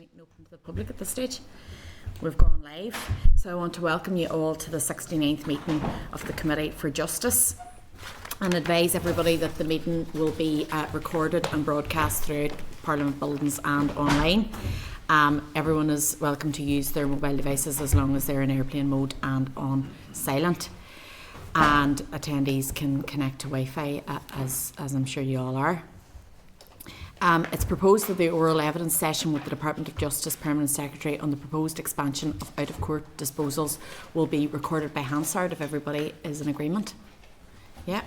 meeting open to the public at this stage. We've gone live, so I want to welcome you all to the 69th meeting of the Committee for Justice and advise everybody that the meeting will be recorded and broadcast throughout Parliament buildings and online. Everyone is welcome to use their mobile devices as long as they're in airplane mode and on silent. And attendees can connect to Wi-Fi as I'm sure you all are. It's proposed that the oral evidence session with the Department of Justice Permanent Secretary on the proposed expansion of out-of-court disposals will be recorded by Hansard if everybody is in agreement. Yeah.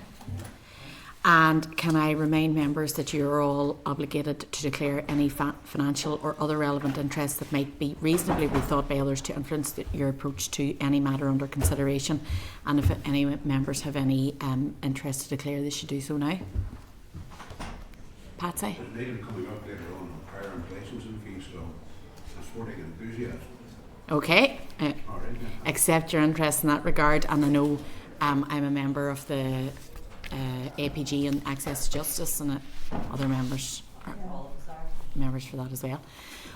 And can I remind members that you are all obligated to declare any financial or other relevant interests that might be reasonably thought by others to influence your approach to any matter under consideration, and if any members have any interest to declare, they should do so now. Patsy? There's meeting coming up later on Firearms licensing fees, so there's sporting enthusiasm. Okay. All right, Accept your interest in that regard, and I know I'm a member of the APG and Access to Justice, and other members are members for that as well.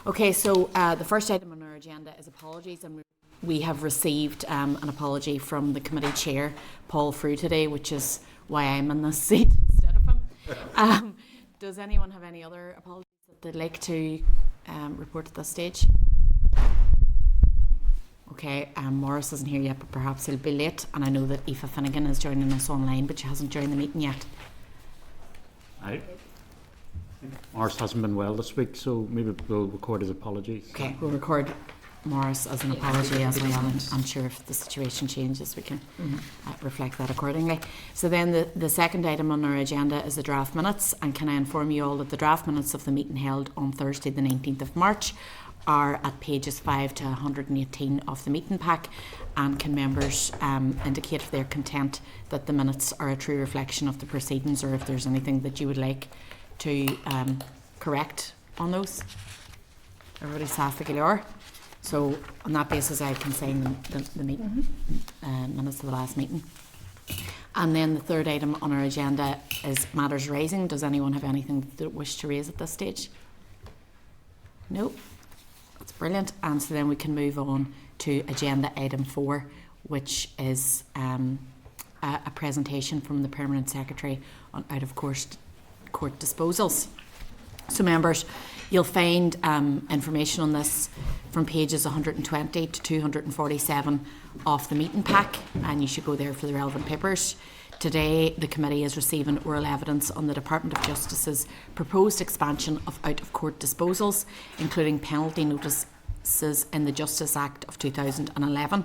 Okay, so the first item on our agenda is apologies, and we have received an apology from the committee chair, Paul Frew, today, which is why I'm in this seat instead of him. Does anyone have any other apologies that they'd like to report at this stage? Okay, Morris isn't here yet, but perhaps he'll be late. And I know that Aoife Finnegan is joining us online, but she hasn't joined the meeting yet. Morris hasn't been well this week, so maybe we'll record his apologies. Okay, we'll record Morris as an apology as well, and I'm sure if the situation changes we can reflect that accordingly. So then the second item on our agenda is the draft minutes, and can I inform you all that the draft minutes of the meeting held on Thursday the 19th of March are at pages 5 to 118 of the meeting pack, and can members indicate if they're content that the minutes are a true reflection of the proceedings, or if there's anything that you would like to correct on those. Everybody's sassy galore. So on that basis I can sign the meeting minutes of the last meeting. And then the third item on our agenda is matters raising. Does anyone have anything that they wish to raise at this stage? No? That's brilliant. And so then we can move on to agenda item 4, which is a presentation from the Permanent Secretary on out-of-court disposals. So members, you'll find information on this from pages 120 to 247 of the meeting pack, and you should go there for the relevant papers. Today, the committee is receiving oral evidence on the Department of Justice's proposed expansion of out-of-court disposals, including penalty notices in the Justice Act of 2011.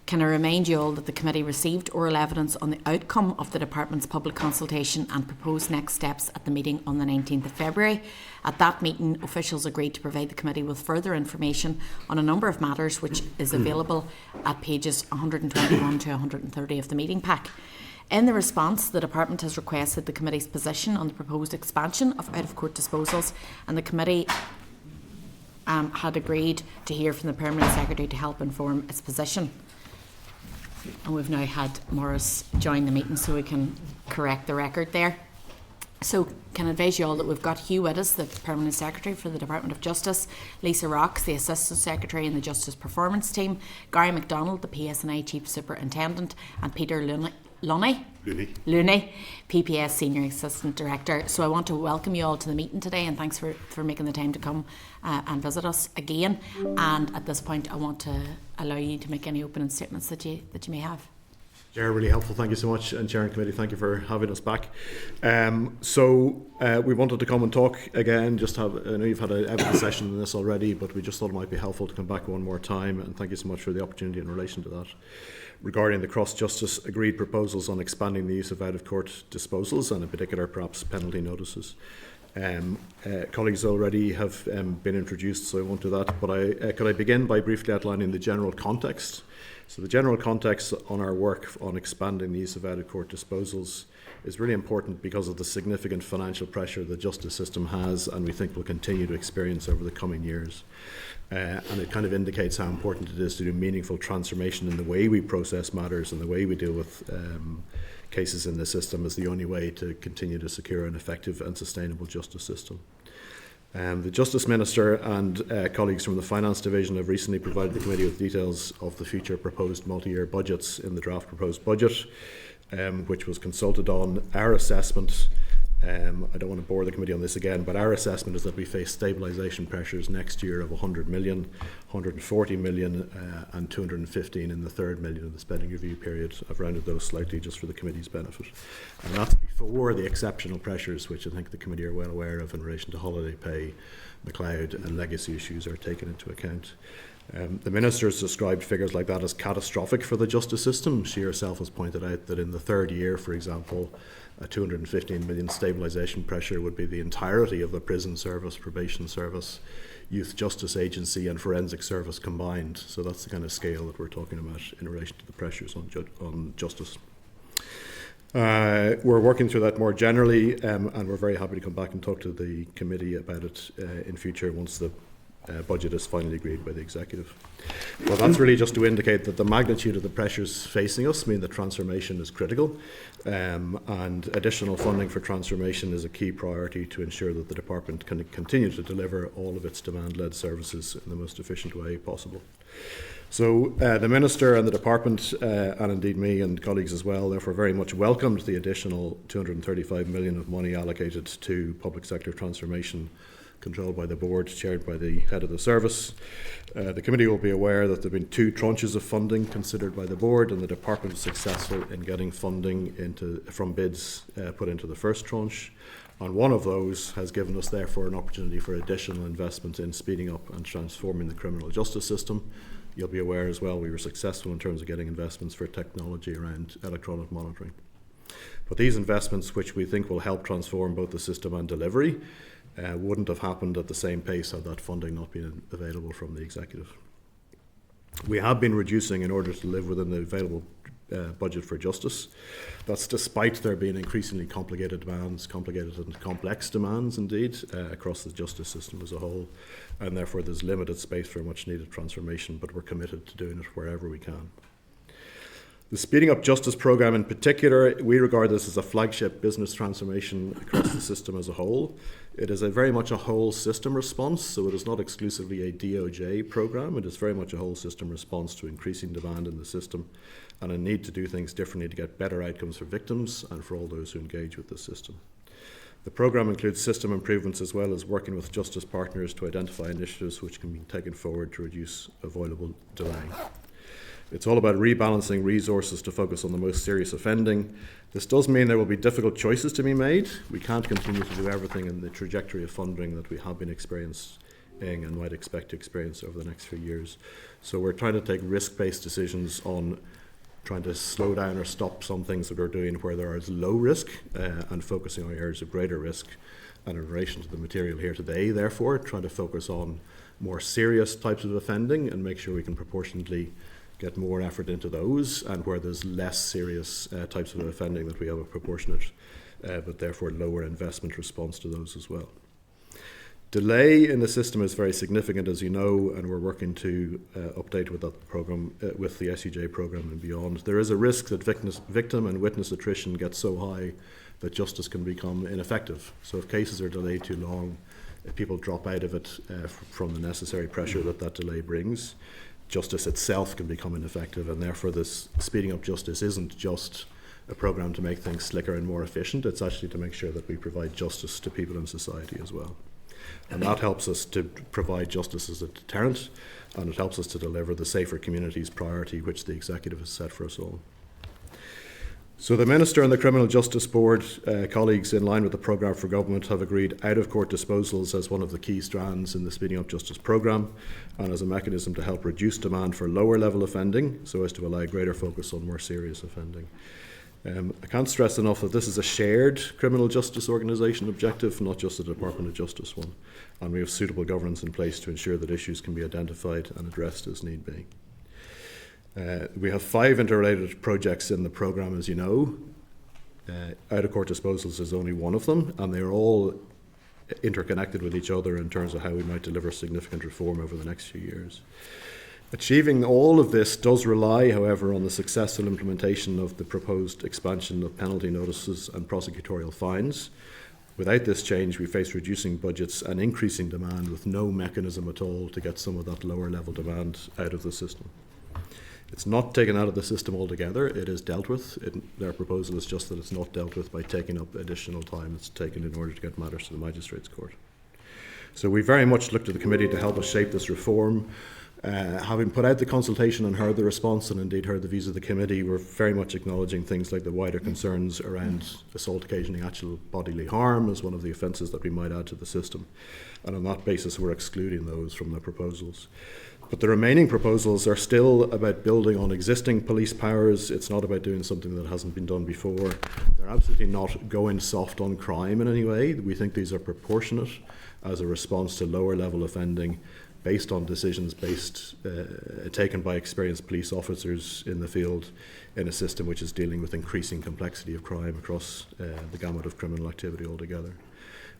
Can I remind you all that the committee received oral evidence on the outcome of the Department's public consultation and proposed next steps at the meeting on the 19th of February. At that meeting, officials agreed to provide the committee with further information on a number of matters, which is available at pages 121 to 130 of the meeting pack. In the response, the Department has requested the committee's position on the proposed expansion of out-of-court disposals, and the committee had agreed to hear from the Permanent Secretary to help inform its position. And we've now had Morris join the meeting so we can correct the record there. So can I advise you all that we've got Hugh Wittes, the Permanent Secretary for the Department of Justice, Lisa Rocks, the Assistant Secretary in the Justice Performance Team, Gary MacDonald, the PSNI Chief Superintendent, and Peter Looney, PPS Senior Assistant Director. So I want to welcome you all to the meeting today, and thanks for making the time to come and visit us again. And at this point I want to allow you to make any opening statements that you may have. Chair, really helpful. Thank you so much. And Chair and Committee, thank you for having us back. We wanted to come and talk again. I know you've had an evidence session on this already, but we just thought it might be helpful to come back one more time. And thank you so much for the opportunity in relation to that. Regarding the cross-justice agreed proposals on expanding the use of out-of-court disposals, and in particular perhaps penalty notices. Colleagues already have been introduced, so I won't do that, but could I begin by briefly outlining the general context? So the general context on our work on expanding the use of out-of-court disposals is really important because of the significant financial pressure the justice system has, and we think will continue to experience over the coming years. And it kind of indicates how important it is to do meaningful transformation in the way we process matters and the way we deal with cases in the system is the only way to continue to secure an effective and sustainable justice system. The Justice Minister and colleagues from the Finance Division have recently provided the Committee with details of the future proposed multi-year budgets in the draft proposed budget, which was consulted on. Our assessment, I don't want to bore the Committee on this again, but our assessment is that we face stabilisation pressures next year of 100 million, 140 million and 215 in the third million of the spending review period. I've rounded those slightly just for the Committee's benefit. And that's before the exceptional pressures, which I think the Committee are well aware of in relation to holiday pay, McLeod and legacy issues are taken into account. The Minister has described figures like that as catastrophic for the justice system. She herself has pointed out that in the third year, for example, a 215 million stabilisation pressure would be the entirety of the prison service, probation service, youth justice agency and forensic service combined. So that's the kind of scale that we're talking about in relation to the pressures on justice. We're working through that more generally, and we're very happy to come back and talk to the Committee about it in future once the budget is finally agreed by the Executive. Well, that's really just to indicate that the magnitude of the pressures facing us mean that transformation is critical, and additional funding for transformation is a key priority to ensure that the Department can continue to deliver all of its demand-led services in the most efficient way possible. So the Minister and the Department, and indeed me and colleagues as well, therefore very much welcomed the additional 235 million of money allocated to public sector transformation controlled by the board, chaired by the head of the service. The Committee will be aware that there have been two tranches of funding considered by the board, and the Department was successful in getting funding from bids put into the first tranche. And one of those has given us therefore an opportunity for additional investment in speeding up and transforming the criminal justice system. You'll be aware as well we were successful in terms of getting investments for technology around electronic monitoring. But these investments, which we think will help transform both the system and delivery, wouldn't have happened at the same pace had that funding not been available from the Executive. We have been reducing in order to live within the available budget for justice. That's despite there being increasingly complicated demands, complicated and complex demands indeed, across the justice system as a whole, and therefore there's limited space for much needed transformation, but we're committed to doing it wherever we can. The Speeding Up Justice programme in particular, we regard this as a flagship business transformation across the system as a whole. It is very much a whole system response, so it is not exclusively a DOJ programme. It is very much a whole system response to increasing demand in the system and a need to do things differently to get better outcomes for victims and for all those who engage with the system. The programme includes system improvements as well as working with justice partners to identify initiatives which can be taken forward to reduce avoidable delay. It's all about rebalancing resources to focus on the most serious offending. This does mean there will be difficult choices to be made. We can't continue to do everything in the trajectory of funding that we have been experiencing and might expect to experience over the next few years. So we're trying to take risk-based decisions on trying to slow down or stop some things that we're doing where there is low risk and focusing on areas of greater risk. And in relation to the material here today, therefore, trying to focus on more serious types of offending and make sure we can proportionately get more effort into those, and where there's less serious types of offending that we have a proportionate but therefore lower investment response to those as well. Delay in the system is very significant, as you know, and we're working to update with that programme, with the SUJ programme and beyond. There is a risk that victim and witness attrition gets so high that justice can become ineffective. So if cases are delayed too long, if people drop out of it from the necessary pressure that delay brings, justice itself can become ineffective, and therefore this Speeding Up Justice isn't just a programme to make things slicker and more efficient. It's actually to make sure that we provide justice to people in society as well. And that helps us to provide justice as a deterrent, and it helps us to deliver the safer communities priority which the Executive has set for us all. So the Minister and the Criminal Justice Board, colleagues in line with the programme for government, have agreed out-of-court disposals as one of the key strands in the Speeding Up Justice programme and as a mechanism to help reduce demand for lower-level offending so as to allow greater focus on more serious offending. I can't stress enough that this is a shared criminal justice organisation objective, not just a Department of Justice one, and we have suitable governance in place to ensure that issues can be identified and addressed as need be. We have 5 interrelated projects in the programme, as you know. Out-of-court disposals is only one of them, and they're all interconnected with each other in terms of how we might deliver significant reform over the next few years. Achieving all of this does rely, however, on the successful implementation of the proposed expansion of penalty notices and prosecutorial fines. Without this change, we face reducing budgets and increasing demand with no mechanism at all to get some of that lower level demand out of the system. It's not taken out of the system altogether, it is dealt with. Their proposal is just that it's not dealt with by taking up additional time that's taken in order to get matters to the Magistrates' Court. So we very much look to the committee to help us shape this reform. Having put out the consultation and heard the response and indeed heard the views of the committee, we're very much acknowledging things like the wider concerns around assault occasioning actual bodily harm as one of the offences that we might add to the system. And on that basis, we're excluding those from the proposals. But the remaining proposals are still about building on existing police powers. It's not about doing something that hasn't been done before. They're absolutely not going soft on crime in any way. We think these are proportionate as a response to lower level offending based on decisions taken by experienced police officers in the field in a system which is dealing with increasing complexity of crime across the gamut of criminal activity altogether.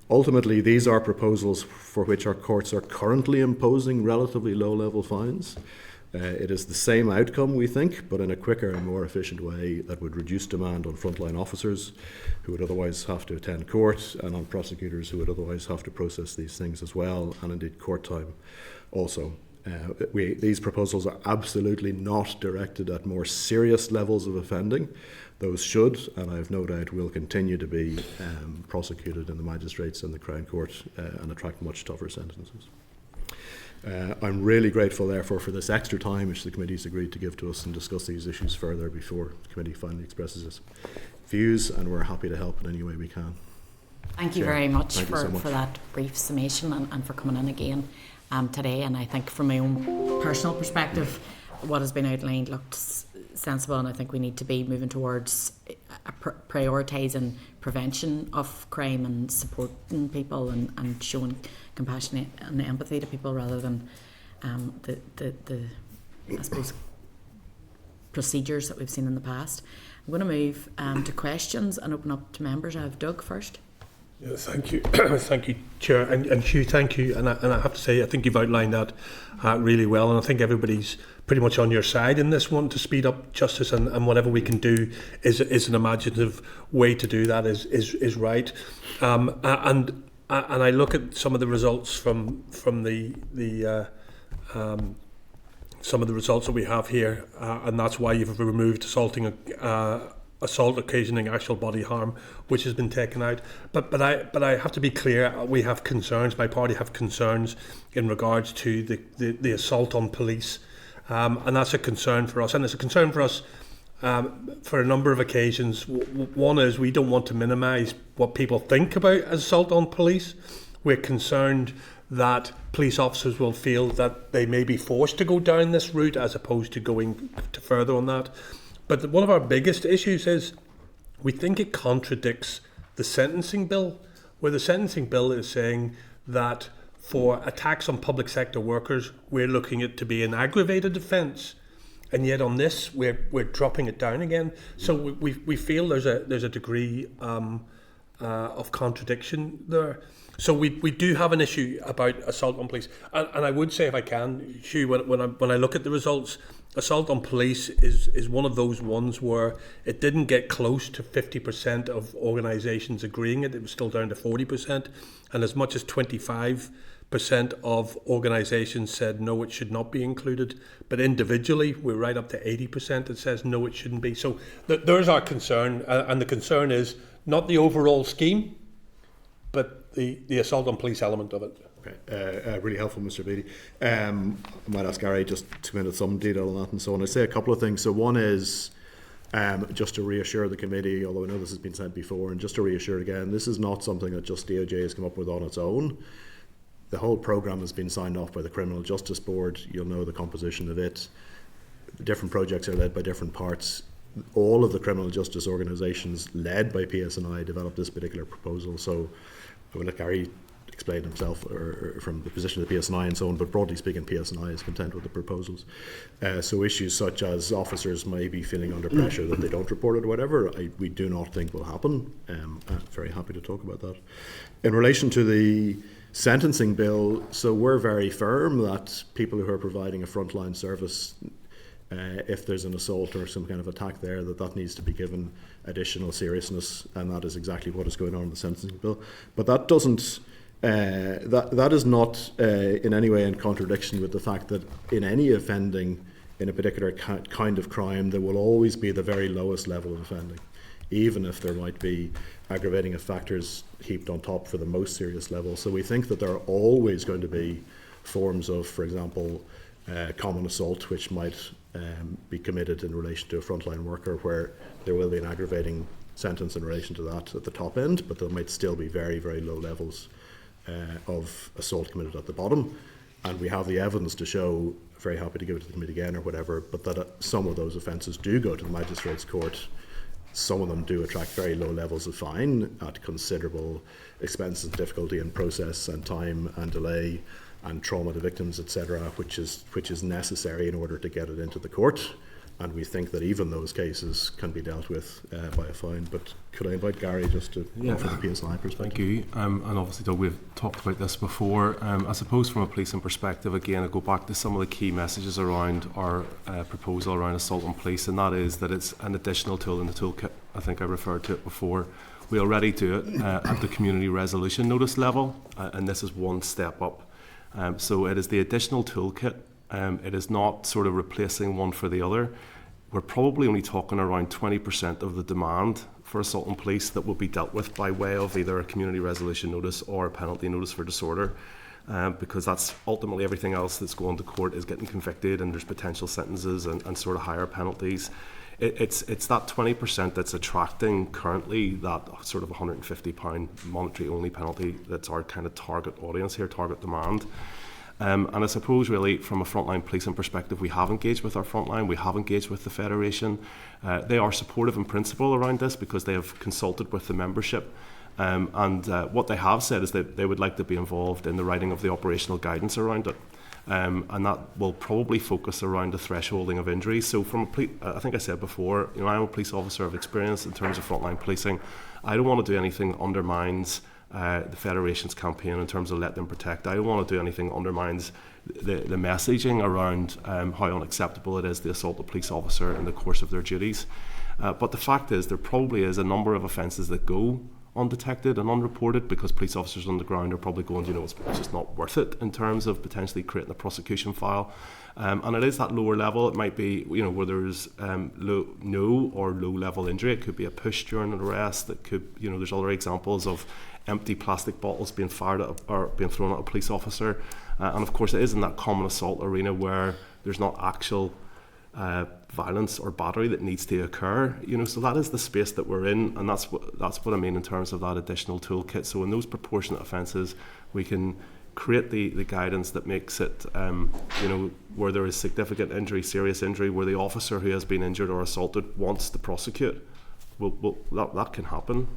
Ultimately, these are proposals for which our courts are currently imposing relatively low-level fines. It is the same outcome, we think, but in a quicker and more efficient way that would reduce demand on frontline officers who would otherwise have to attend court and on prosecutors who would otherwise have to process these things as well, and indeed court time also. These proposals are absolutely not directed at more serious levels of offending. Those should, and I have no doubt will continue to be prosecuted in the magistrates and the Crown Court and attract much tougher sentences. I'm really grateful, therefore, for this extra time which the committee's agreed to give to us and discuss these issues further before the committee finally expresses its views, and we're happy to help in any way we can. Thank you very much for that brief summation and for coming in again today. And I think from my own personal perspective, what has been outlined looks sensible, and I think we need to be moving towards prioritising prevention of crime and supporting people and showing compassion and empathy to people rather than the I suppose procedures that we've seen in the past. I'm going to move to questions and open up to members. I have Doug first. Yeah, thank you, thank you, Chair, and Hugh, thank you. And I have to say, I think you've outlined that really well, and I think everybody's pretty much on your side in this one to speed up justice, and whatever we can do is an imaginative way to do that is right. And I look at some of the results from the some of the results that we have here, and that's why you've removed assault occasioning actual body harm, which has been taken out. But I have to be clear, we have concerns, my party have concerns in regards to the assault on police, and that's a concern for us, and it's a concern for us for a number of occasions. One is we don't want to minimise what people think about assault on police. We're concerned that police officers will feel that they may be forced to go down this route as opposed to going to further on that. But one of our biggest issues is we think it contradicts the sentencing bill, where the sentencing bill is saying that for attacks on public sector workers, we're looking at it to be an aggravated offence, and yet on this we're dropping it down again. So we feel there's a degree of contradiction there. So we do have an issue about assault on police, and I would say, if I can, Hugh, when I look at the results, assault on police is one of those ones where it didn't get close to 50% of organisations agreeing it. It was still down to 40%, and as much as 25% of organisations said no, it should not be included. But individually, we're right up to 80% that says no, it shouldn't be. So there's our concern, and the concern is not the overall scheme, but the assault on police element of it. Okay, really helpful, Mr. Beattie. I might ask Gary just to go into some detail on that and so on. I'd say a couple of things. So one is just to reassure the committee, although I know this has been said before, and just to reassure again, this is not something that just DOJ has come up with on its own. The whole programme has been signed off by the Criminal Justice Board. You'll know the composition of it. The different projects are led by different parts. All of the criminal justice organisations led by PSNI developed this particular proposal. So I will let Gary explain himself or from the position of the PSNI and so on, but broadly speaking, PSNI is content with the proposals. So issues such as officers may be feeling under pressure that they don't report it or whatever, we do not think will happen. I'm very happy to talk about that. In relation to the sentencing bill, so we're very firm that people who are providing a frontline service if there's an assault or some kind of attack there, that needs to be given additional seriousness, and that is exactly what is going on in the sentencing bill. But that doesn't. That is not in any way in contradiction with the fact that in any offending in a particular kind of crime, there will always be the very lowest level of offending, even if there might be aggravating factors heaped on top for the most serious level. So we think that there are always going to be forms of, for example, common assault, which might be committed in relation to a frontline worker, where there will be an aggravating sentence in relation to that at the top end, but there might still be very, very low levels of assault committed at the bottom. And we have the evidence to show, very happy to give it to the committee again or whatever, but that some of those offences do go to the magistrates' court. Some of them do attract very low levels of fine at considerable expense and difficulty and process and time and delay and trauma to victims, etc., which is necessary in order to get it into the court. And we think that even those cases can be dealt with by a fine. But could I invite Gary just to offer the PSI perspective? Thank you. And obviously, Doug, we've talked about this before. I suppose from a policing perspective, again, I go back to some of the key messages around our proposal around assault on police, and that is that it's an additional tool in the toolkit. I think I referred to it before. We already do it at the community resolution notice level, and this is one step up. So it is the additional toolkit. It is not sort of replacing one for the other. We're probably only talking around 20% of the demand for assault on police that will be dealt with by way of either a community resolution notice or a penalty notice for disorder, because that's ultimately everything else that's going to court is getting convicted, and there's potential sentences and sort of higher penalties. It's that 20% that's attracting currently that sort of £150 monetary only penalty that's our kind of target audience here, target demand. And I suppose really from a frontline policing perspective, we have engaged with our frontline, we have engaged with the Federation. They are supportive in principle around this because they have consulted with the membership. And what they have said is that they would like to be involved in the writing of the operational guidance around it. And that will probably focus around the thresholding of injuries. So from I think I said before, I'm a police officer of experience in terms of frontline policing. I don't want to do anything that undermines the Federation's campaign in terms of let them protect. I don't want to do anything that undermines the messaging around how unacceptable it is to assault a police officer in the course of their duties. But the fact is there probably is a number of offences that go undetected and unreported because police officers on the ground are probably going, it's just not worth it in terms of potentially creating a prosecution file. And it is that lower level. It might be, where there's no or low level injury. It could be a push during an arrest. It could, there's other examples of empty plastic bottles being fired at or being thrown at a police officer. And of course, it is in that common assault arena where there's not actual violence or battery that needs to occur. So that is the space that we're in, and that's what I mean in terms of that additional toolkit. So in those proportionate offences, we can create the guidance that makes it, where there is significant injury, serious injury, where the officer who has been injured or assaulted wants to prosecute. Well, that can happen.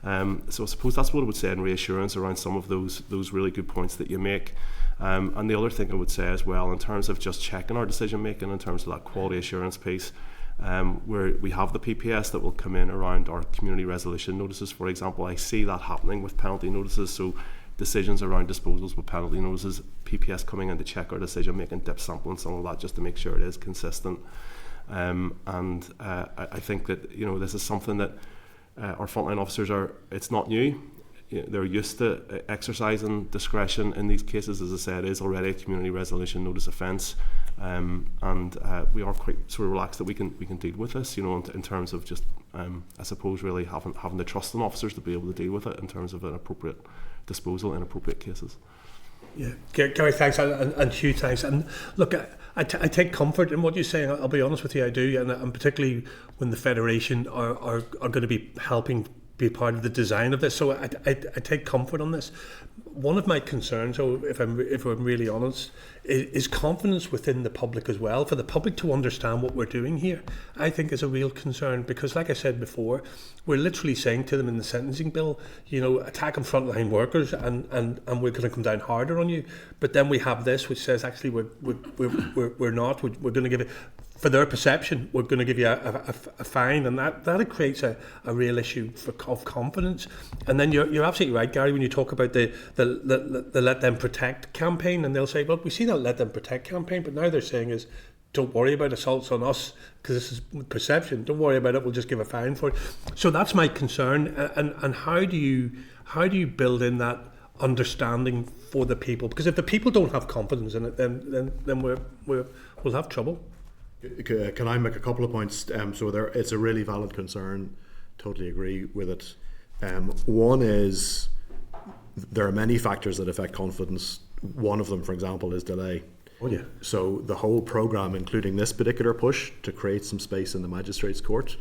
So I suppose that's what I would say in reassurance around some of those really good points that you make. And the other thing I would say as well, in terms of just checking our decision making, in terms of that quality assurance piece, where we have the PPS that will come in around our community resolution notices, for example. I see that happening with penalty notices. So decisions around disposals with penalty notices, PPS coming in to check our decision making, dip sampling some of that just to make sure it is consistent. I think that this is something that our frontline officers it's not new. They're used to exercising discretion in these cases. As I said, it is already a community resolution notice offence, and we are quite sort of relaxed that we can deal with this. In terms of just I suppose really having the trust in officers to be able to deal with it in terms of an appropriate disposal in appropriate cases. Yeah, Gary, thanks, and Hugh, thanks. And look, I take comfort in what you're saying. I'll be honest with you, I do, and particularly when the Federation are going to be helping be part of the design of this. So I take comfort on this. One of my concerns, if I'm really honest, is confidence within the public as well. For the public to understand what we're doing here, I think is a real concern, because like I said before, we're literally saying to them in the sentencing bill, attack on frontline workers and we're going to come down harder on you. But then we have this which says actually we're not. We're going to give it, for their perception, we're going to give you a fine, and that creates a real issue of confidence. And then you're absolutely right, Gary, when you talk about the Let Them Protect campaign, and they'll say, look, we see that Let Them Protect campaign, but now they're saying is don't worry about assaults on us because this is perception. Don't worry about it. We'll just give a fine for it. So that's my concern. And how do you build in that understanding for the people? Because if the people don't have confidence in it, then we'll have trouble. Can I make a couple of points? It's a really valid concern. Totally agree with it. One is there are many factors that affect confidence. One of them, for example, is delay. Oh yeah. So the whole programme, including this particular push to create some space in the magistrates' court,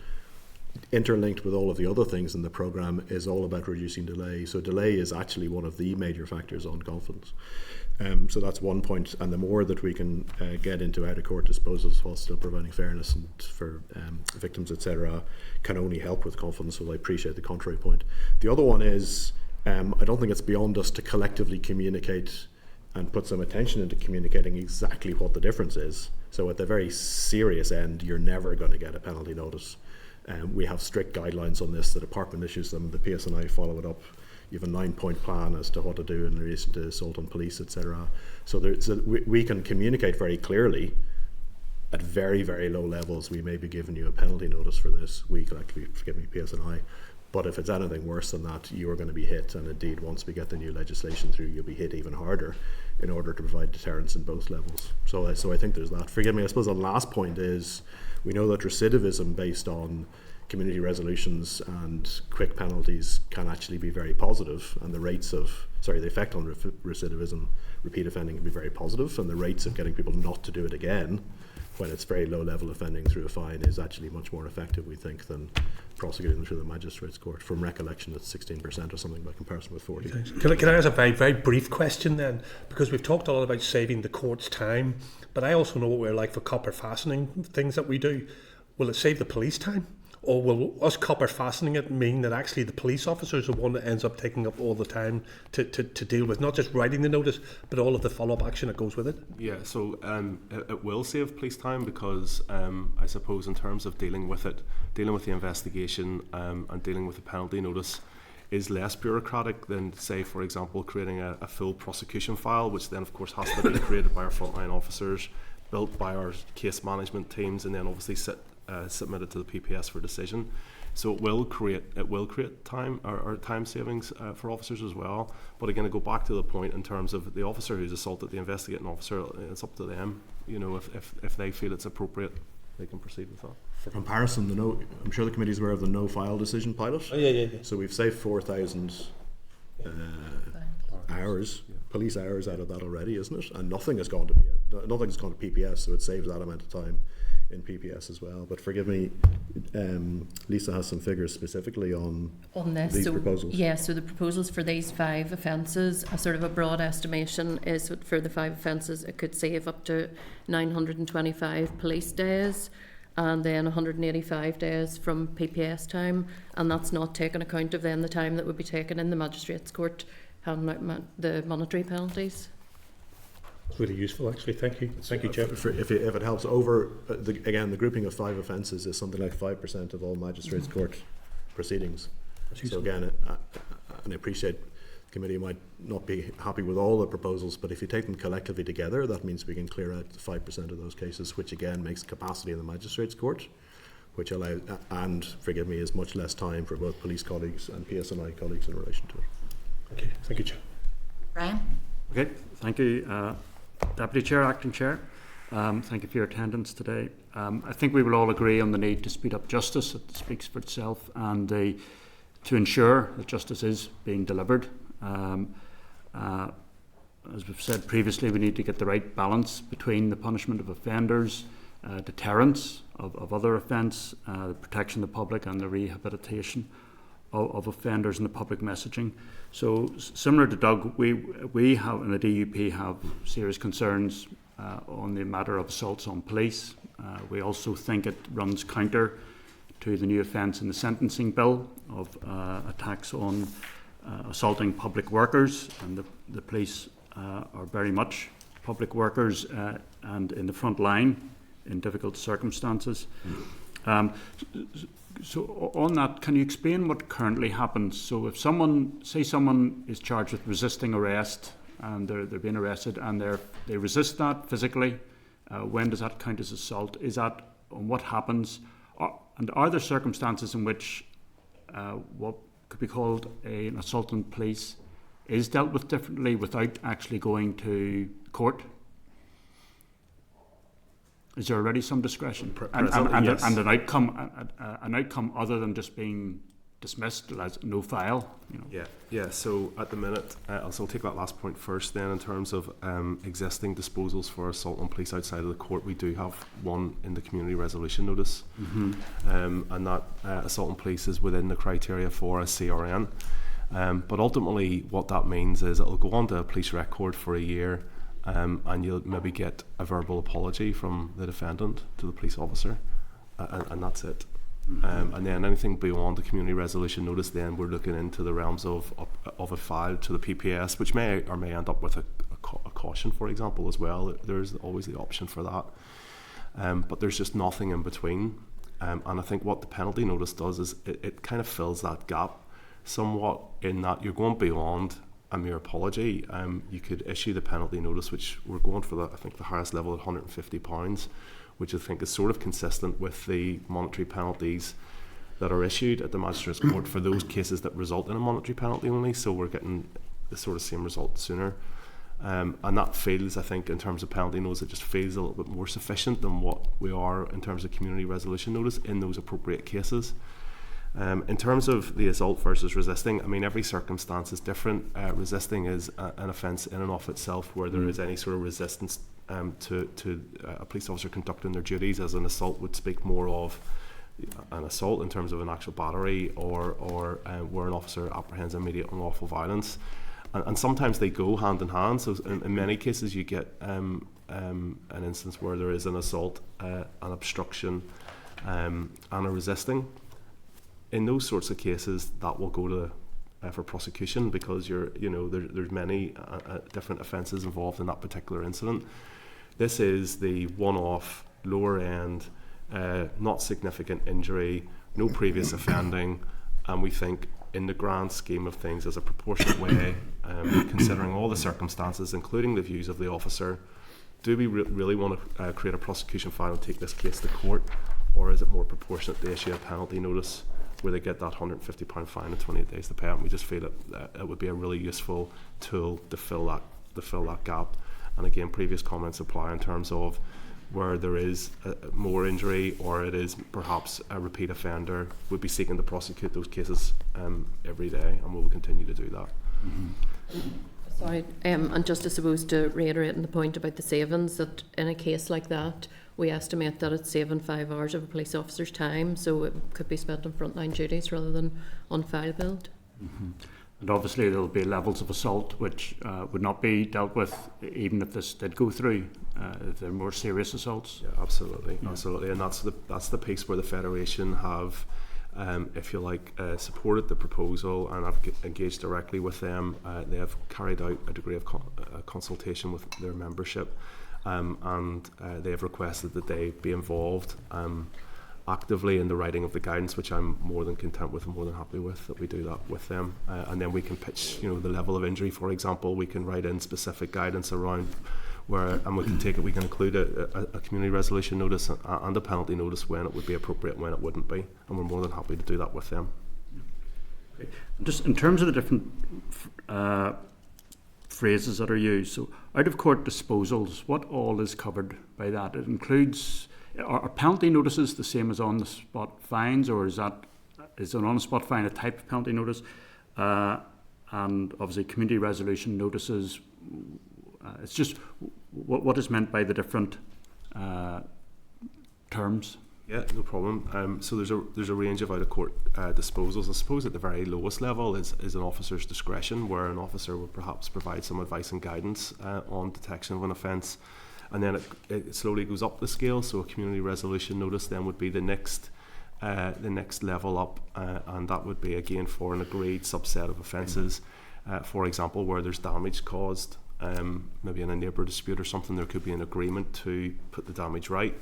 interlinked with all of the other things in the programme, is all about reducing delay. So delay is actually one of the major factors on confidence. So that's one point. And the more that we can get into out-of-court disposals while still providing fairness and for victims, etc., can only help with confidence. So I appreciate the contrary point. The other one is I don't think it's beyond us to collectively communicate and put some attention into communicating exactly what the difference is. So at the very serious end, you're never going to get a penalty notice. We have strict guidelines on this. The department issues them, the PSNI follow it up. You have a 9-point plan as to what to do in relation to assault on police, etc. So we can communicate very clearly at very, very low levels. We may be giving you a penalty notice for this. We collectively, forgive me, PSNI. But if it's anything worse than that, you are going to be hit. And indeed, once we get the new legislation through, you'll be hit even harder in order to provide deterrence in both levels. So I think there's that. Forgive me, I suppose the last point is we know that recidivism based on community resolutions and quick penalties can actually be very positive, and the effect on recidivism, repeat offending, can be very positive, and the rates of getting people not to do it again when it's very low level offending through a fine is actually much more effective, we think, than prosecuting them through the magistrates' court. From recollection, it's 16% or something by comparison with 40%. Can I ask a very, very brief question then? Because we've talked a lot about saving the court's time, but I also know what we're like for copper fastening things that we do. Will it save the police time? Or will us copper fastening it mean that actually the police officer is the one that ends up taking up all the time to deal with not just writing the notice, but all of the follow-up action that goes with it? Yeah, so it will save police time because I suppose in terms of dealing with the investigation and dealing with the penalty notice is less bureaucratic than, say, for example, creating a full prosecution file, which then of course has to be created by our frontline officers, built by our case management teams, and then obviously submitted to the PPS for decision. So it will create time or time savings for officers as well. But again, I go back to the point in terms of the officer who's assaulted the investigating officer. It's up to them. If they feel it's appropriate, they can proceed with that. For comparison, I'm sure the committee is aware of the no file decision pilot. Oh yeah. So we've saved 4,000 hours, police hours out of that already, isn't it? And nothing's gone to PPS, so it saves that amount of time in PPS as well. But forgive me, Lisa has some figures specifically on this. These proposals. Yeah, so the proposals for these 5 offences, a sort of a broad estimation is for the 5 offences it could save up to 925 police days and then 185 days from PPS time, and that's not taking account of then the time that would be taken in the magistrates' court handling out the monetary penalties. It's really useful, actually. Thank you, Chair. If it helps, the grouping of 5 offences is something like 5% of all magistrates' court proceedings. So again, and I appreciate the committee might not be happy with all the proposals, but if you take them collectively together, that means we can clear out 5% of those cases, which again makes capacity in the magistrates' court, which allows, and forgive me, is much less time for both police colleagues and PSNI colleagues in relation to it. Thank you, Chair. Brian? Okay, thank you, Deputy Chair, Acting Chair. Thank you for your attendance today. I think we will all agree on the need to speed up justice. It speaks for itself, and to ensure that justice is being delivered. As we've said previously, we need to get the right balance between the punishment of offenders, deterrence of other offence, the protection of the public, and the rehabilitation of offenders and the public messaging. So similar to Doug, we have in the DUP have serious concerns on the matter of assaults on police. We also think it runs counter to the new offence in the sentencing bill of attacks on assaulting public workers, and the police are very much public workers and in the front line in difficult circumstances. So on that, can you explain what currently happens? So if someone is charged with resisting arrest and they're being arrested and they resist that physically, when does that count as assault? Is that, and what happens? And are there circumstances in which what could be called an assault on police is dealt with differently without actually going to court? Is there already some discretion Yes. and an outcome other than just being dismissed as no file? You know? Yeah. So at the minute, I'll take that last point first. Then, in terms of existing disposals for assault on police outside of the court, we do have one in the community resolution notice, and that assault on police is within the criteria for a CRN. But ultimately, what that means is it'll go onto a police record for a year. And you'll maybe get a verbal apology from the defendant to the police officer, and that's it. And then anything beyond the community resolution notice, then we're looking into the realms of a file to the PPS, which may or may end up with a caution, for example, as well. There's always the option for that. But there's just nothing in between. And I think what the penalty notice does is it kind of fills that gap somewhat, in that you're going beyond a mere apology. You could issue the penalty notice, which we're going for I think the highest level at £150, which I think is sort of consistent with the monetary penalties that are issued at the Magistrates Court for those cases that result in a monetary penalty only. So we're getting the sort of same result sooner. And that feels, I think, in terms of penalty notice, it just feels a little bit more sufficient than what we are in terms of community resolution notice in those appropriate cases. In terms of the assault versus resisting, I mean, every circumstance is different. Resisting is an offence in and of itself where there is any sort of resistance to a police officer conducting their duties, as an assault would speak more of an assault in terms of an actual battery, or where an officer apprehends immediate unlawful violence. And sometimes they go hand in hand. So in many cases you get an instance where there is an assault, an obstruction, and a resisting. In those sorts of cases, that will go to for prosecution, because there's many different offences involved in that particular incident. This is the one-off, lower end, not significant injury, no previous offending, and we think in the grand scheme of things, as a proportionate way, considering all the circumstances, including the views of the officer, do we really want to create a prosecution file and take this case to court, or is it more proportionate to issue a penalty notice where they get that £150 fine and 28 days to pay it? And we just feel that it would be a really useful tool to fill that gap. And again, previous comments apply in terms of where there is more injury, or it is perhaps a repeat offender, we'd be seeking to prosecute those cases every day, and we'll continue to do that. Sorry, and just I suppose to reiterate on the point about the savings, that in a case like that, we estimate that it's saving 5 hours of a police officer's time, so it could be spent on frontline duties rather than on file build. And obviously there will be levels of assault which would not be dealt with even if this did go through, if they're more serious assaults. Yeah, absolutely, and that's the piece where the Federation have, if you like, supported the proposal, and I've engaged directly with them. They have carried out a degree of consultation with their membership, and they have requested that they be involved actively in the writing of the guidance, which I'm more than content with and more than happy with, that we do that with them. And then we can pitch, the level of injury, for example. We can write in specific guidance around where, and we can include a community resolution notice and a penalty notice when it would be appropriate, when it wouldn't be, and we're more than happy to do that with them. Okay. Just in terms of the different phrases that are used, so out of court disposals, what all is covered by that? It includes, are penalty notices the same as on the spot fines, or is an on the spot fine a type of penalty notice? And obviously community resolution notices, it's just what is meant by the different terms? Yeah, no problem. So there's a range of out of court disposals. I suppose at the very lowest level is an officer's discretion, where an officer would perhaps provide some advice and guidance on detection of an offence, and then it slowly goes up the scale. So a community resolution notice then would be the next level up, and that would be again for an agreed subset of offences. For example, where there's damage caused, maybe in a neighbour dispute or something, there could be an agreement to put the damage right,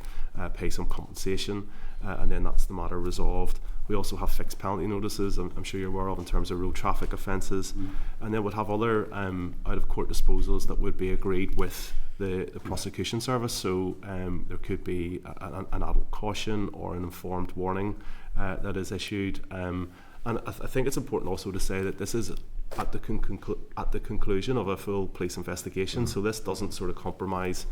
pay some compensation, and then that's the matter resolved. We also have fixed penalty notices, I'm sure you're aware of, in terms of road traffic offences. And then we'd have other out-of-court disposals that would be agreed with the prosecution service. So there could be an adult caution or an informed warning that is issued. And I think it's important also to say that this is at the conclusion of a full police investigation. So this doesn't sort of compromise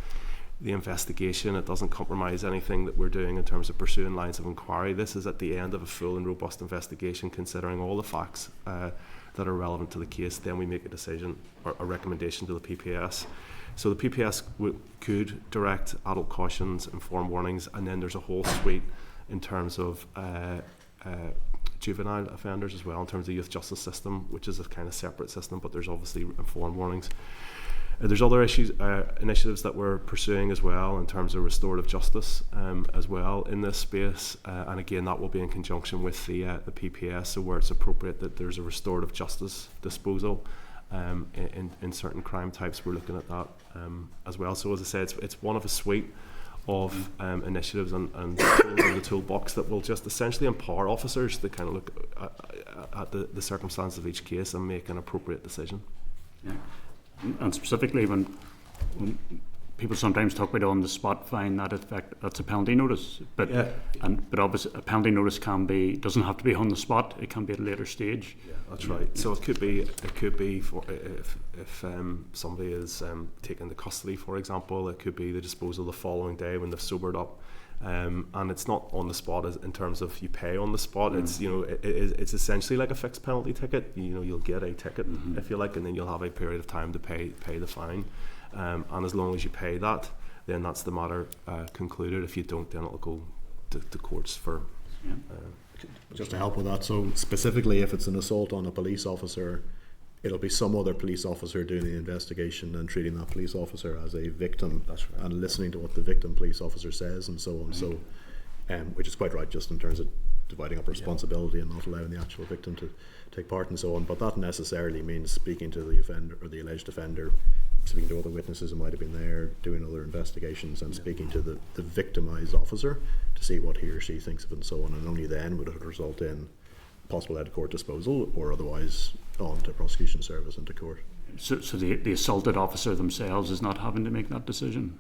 the investigation. It doesn't compromise anything that we're doing in terms of pursuing lines of inquiry. This is at the end of a full and robust investigation, considering all the facts that are relevant to the case. Then we make a decision or a recommendation to the PPS. So the PPS could direct adult cautions, informed warnings, and then there's a whole suite in terms of juvenile offenders as well, in terms of the youth justice system, which is a kind of separate system, but there's obviously informed warnings. There's other initiatives that we're pursuing as well in terms of restorative justice as well in this space, and again that will be in conjunction with the PPS, so where it's appropriate that there's a restorative justice disposal in certain crime types, we're looking at that as well. So as I said, it's one of a suite of initiatives and tools in the toolbox that will just essentially empower officers to kind of look at the circumstances of each case and make an appropriate decision. Yeah. And specifically when people sometimes talk about on the spot fine, that's a penalty notice, but but obviously a penalty notice doesn't have to be on the spot. It can be at a later stage. Yeah, that's right. So it could be for if somebody is taken into custody, for example. It could be the disposal the following day when they've sobered up. And it's not on the spot in terms of you pay on the spot. It's it's essentially like a fixed penalty ticket. You'll get a ticket if you like, and then you'll have a period of time to pay the fine. And as long as you pay that, then that's the matter concluded. If you don't, then it'll go to courts for. Just to help with that, so specifically if it's an assault on a police officer, it'll be some other police officer doing the investigation and treating that police officer as a victim. That's right. And listening to what the victim police officer says and so on. So, which is quite right, just in terms of dividing up responsibility and not allowing the actual victim to take part and so on. But that necessarily means speaking to the offender or the alleged offender, speaking to other witnesses who might have been there, doing other investigations, and speaking to the victimised officer to see what he or she thinks of it and so on. And only then would it result in possible out-of-court disposal, or otherwise on to prosecution service and to court. So the assaulted officer themselves is not having to make that decision?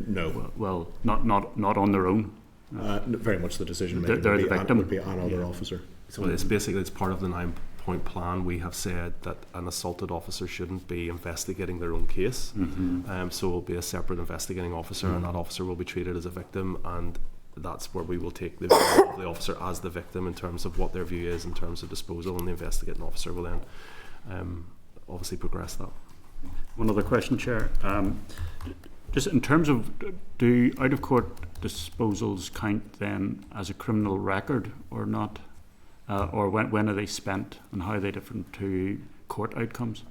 No. Well, not on their own. Very much the decision making They're the victim. would be another officer. So it's part of the 9-point plan. We have said that an assaulted officer shouldn't be investigating their own case. So it will be a separate investigating officer, and that officer will be treated as a victim, and that's where we will take the view of the officer as the victim in terms of what their view is in terms of disposal, and the investigating officer will then obviously progress that. One other question, Chair. Just in terms of, do out-of-court disposals count then as a criminal record or not? Or when are they spent, and how are they different to court outcomes?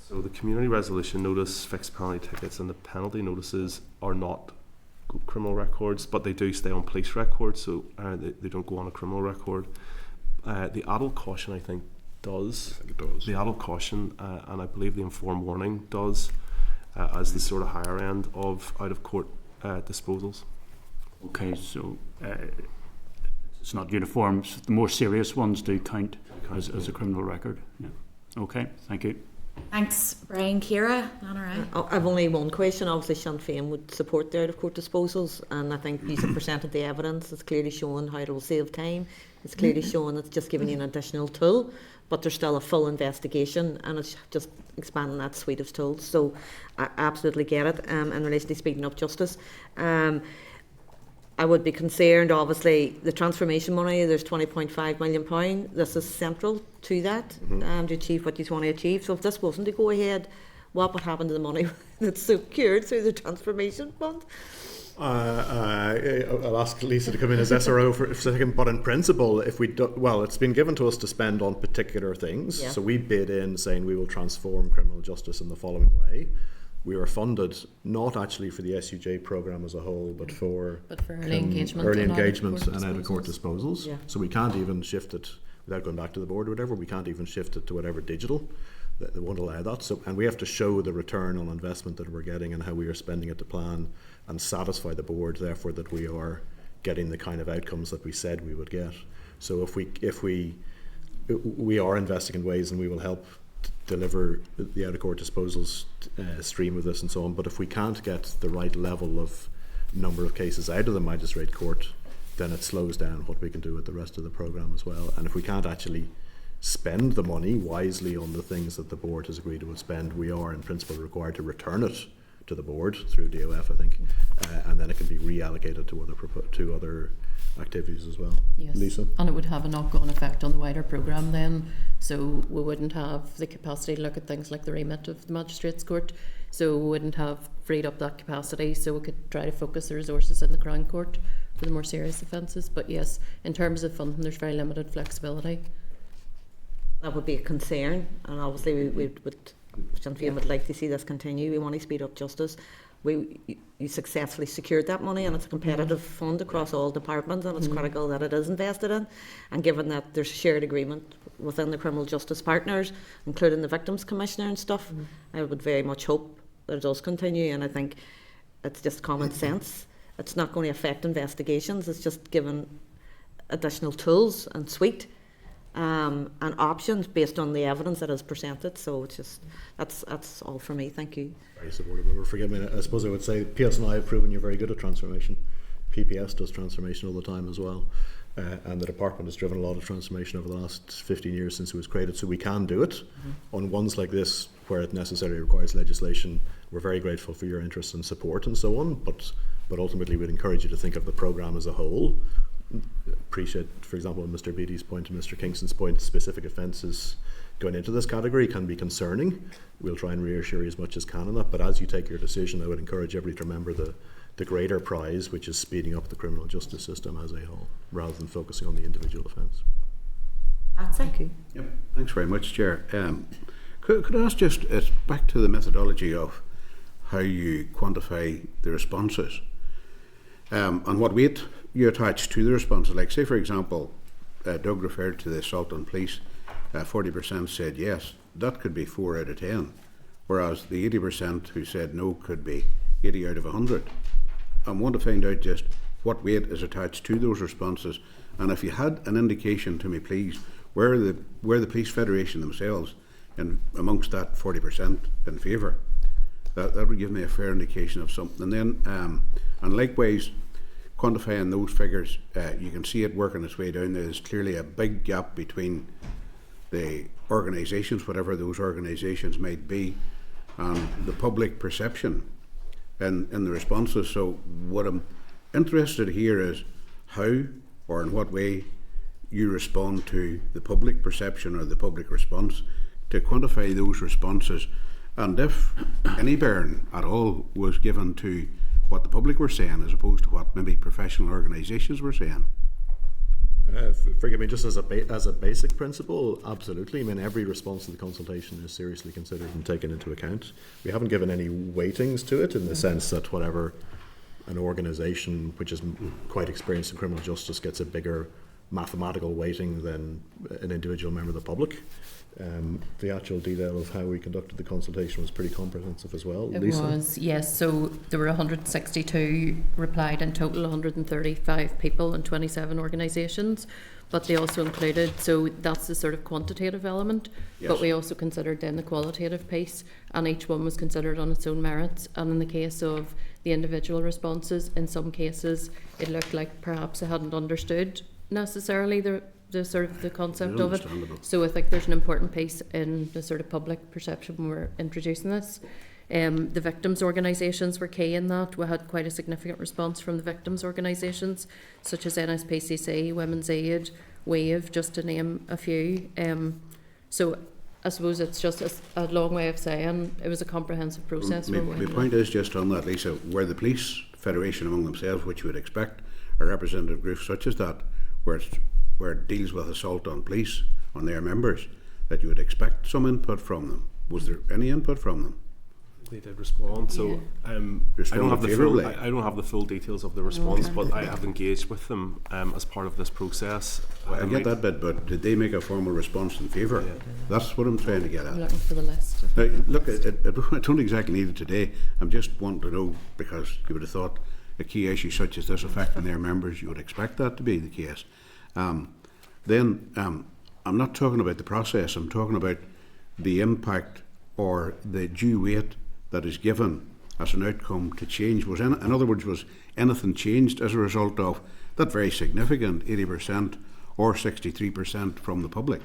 So the community resolution notice, fixed penalty tickets, and the penalty notices are not criminal records, but they do stay on police records, so they don't go on a criminal record. The adult caution, I think, does. I think it does. The adult caution, and I believe the informed warning does, as the sort of higher end of out-of-court disposals. Okay, so it's not uniform. So the more serious ones do count as a criminal record. Yeah. Okay, thank you. Thanks, Brian. Ciara, all right. I've only one question. Obviously, Sinn Féin would support the out-of-court disposals, and I think you have presented the evidence. It's clearly showing how it will save time. It's clearly showing it's just giving you an additional tool, but there's still a full investigation, and it's just expanding that suite of tools. So I absolutely get it in relation to speeding up justice. I would be concerned, obviously, the transformation money, there's £20.5 million. This is central to that, to achieve what you want to achieve. So if this wasn't to go ahead, what would happen to the money that's secured through the transformation fund? I'll ask Lisa to come in as SRO for a second, but in principle, if we do, well, it's been given to us to spend on particular things. Yeah. So we bid in saying we will transform criminal justice in the following way. We were funded not actually for the SUJ programme as a whole, but for early engagement and out-of-court disposals. Yeah. So we can't even shift it without going back to the board or whatever. We can't even shift it to whatever digital. They won't allow that. So, and we have to show the return on investment that we're getting and how we are spending it to plan, and satisfy the board, therefore, that we are getting the kind of outcomes that we said we would get. So if we are investing in ways, and we will help deliver the out of court disposals stream of this and so on. But if we can't get the right level of number of cases out of the magistrate court, then it slows down what we can do with the rest of the programme as well. And if we can't actually spend the money wisely on the things that the board has agreed to spend, we are in principle required to return it to the board through DOF, I think, and then it can be reallocated to other activities as well. Yes. Lisa? And it would have a knock-on effect on the wider programme then, so we wouldn't have the capacity to look at things like the remit of the Magistrates Court, so we wouldn't have freed up that capacity, so we could try to focus the resources in the Crown Court for the more serious offences. But yes, in terms of funding, there's very limited flexibility. That would be a concern, and obviously we would, Sinn Féin would like to see this continue. We want to speed up justice. You successfully secured that money, and it's a competitive fund across all departments, and it's critical that it is invested in. And given that there's a shared agreement within the criminal justice partners, including the Victims Commissioner and stuff, I would very much hope that it does continue. And I think it's just common sense. It's not going to affect investigations. It's just given additional tools and suite and options based on the evidence that is presented. So it's just that's all for me. Thank you. Very supportive. But forgive me, I suppose I would say PS&I have proven you're very good at transformation. PPS does transformation all the time as well, and the department has driven a lot of transformation over the last 15 years since it was created, so we can do it. On ones like this where it necessarily requires legislation, we're very grateful for your interest and support and so on, but ultimately we'd encourage you to think of the programme as a whole. Appreciate, for example, Mr. Beattie's point and Mr. Kingston's point, specific offences going into this category can be concerning. We'll try and reassure you as much as can on that, but as you take your decision, I would encourage everybody to remember the greater prize, which is speeding up the criminal justice system as a whole, rather than focusing on the individual offence. Thank you. Yep. Thanks very much, Chair. Could I ask just back to the methodology of how you quantify the responses and what weight you attach to the responses? Like, say, for example, Doug referred to the assault on police, 40% said yes. That could be 4 out of 10, whereas the 80% who said no could be 80 out of 100. I want to find out just what weight is attached to those responses, and if you had an indication to me, please, where the Police Federation themselves, and amongst that 40% in favour, that would give me a fair indication of something. And then, and likewise, quantifying those figures, you can see it working its way down. There's clearly a big gap between the organisations, whatever those organisations might be, and the public perception in the responses. So what I'm interested here is how or in what way you respond to the public perception or the public response, to quantify those responses, and if any bearing at all was given to what the public were saying as opposed to what maybe professional organisations were saying. Forgive me, just as a basic principle, absolutely. I mean, every response to the consultation is seriously considered and taken into account. We haven't given any weightings to it in the sense that whatever an organisation which is quite experienced in criminal justice gets a bigger mathematical weighting than an individual member of the public. The actual detail of how we conducted the consultation was pretty comprehensive as well. It Lisa? was, yes. So there were 162 replied in total, 135 people and 27 organisations, but they also included, so that's the sort of quantitative element, Yes. but we also considered then the qualitative piece, and each one was considered on its own merits. And in the case of the individual responses, in some cases it looked like perhaps they hadn't understood necessarily the sort of the concept of it. So I think there's an important piece in the sort of public perception when we're introducing this. The victims' organisations were key in that. We had quite a significant response from the victims' organisations, such as NSPCC, Women's Aid, WAVE, just to name a few. So I suppose it's just a long way of saying it was a comprehensive process. My point is just on that, Lisa, where the Police Federation among themselves, which you would expect a representative group such as that, where it deals with assault on police, on their members, that you would expect some input from them. Was there any input from them? They did respond, so I don't have the full details of the response, but I have engaged with them as part of this process. I get that bit, but did they make a formal response in favour? Yeah. That's what I'm trying to get at. I'm looking for the list. Now, look, I don't exactly need it today. I'm just wanting to know, because you would have thought a key issue such as this affecting their members, you would expect that to be the case. then I'm not talking about the process, I'm talking about the impact or the due weight that is given as an outcome to change. In other words, was anything changed as a result of that very significant 80% or 63% from the public?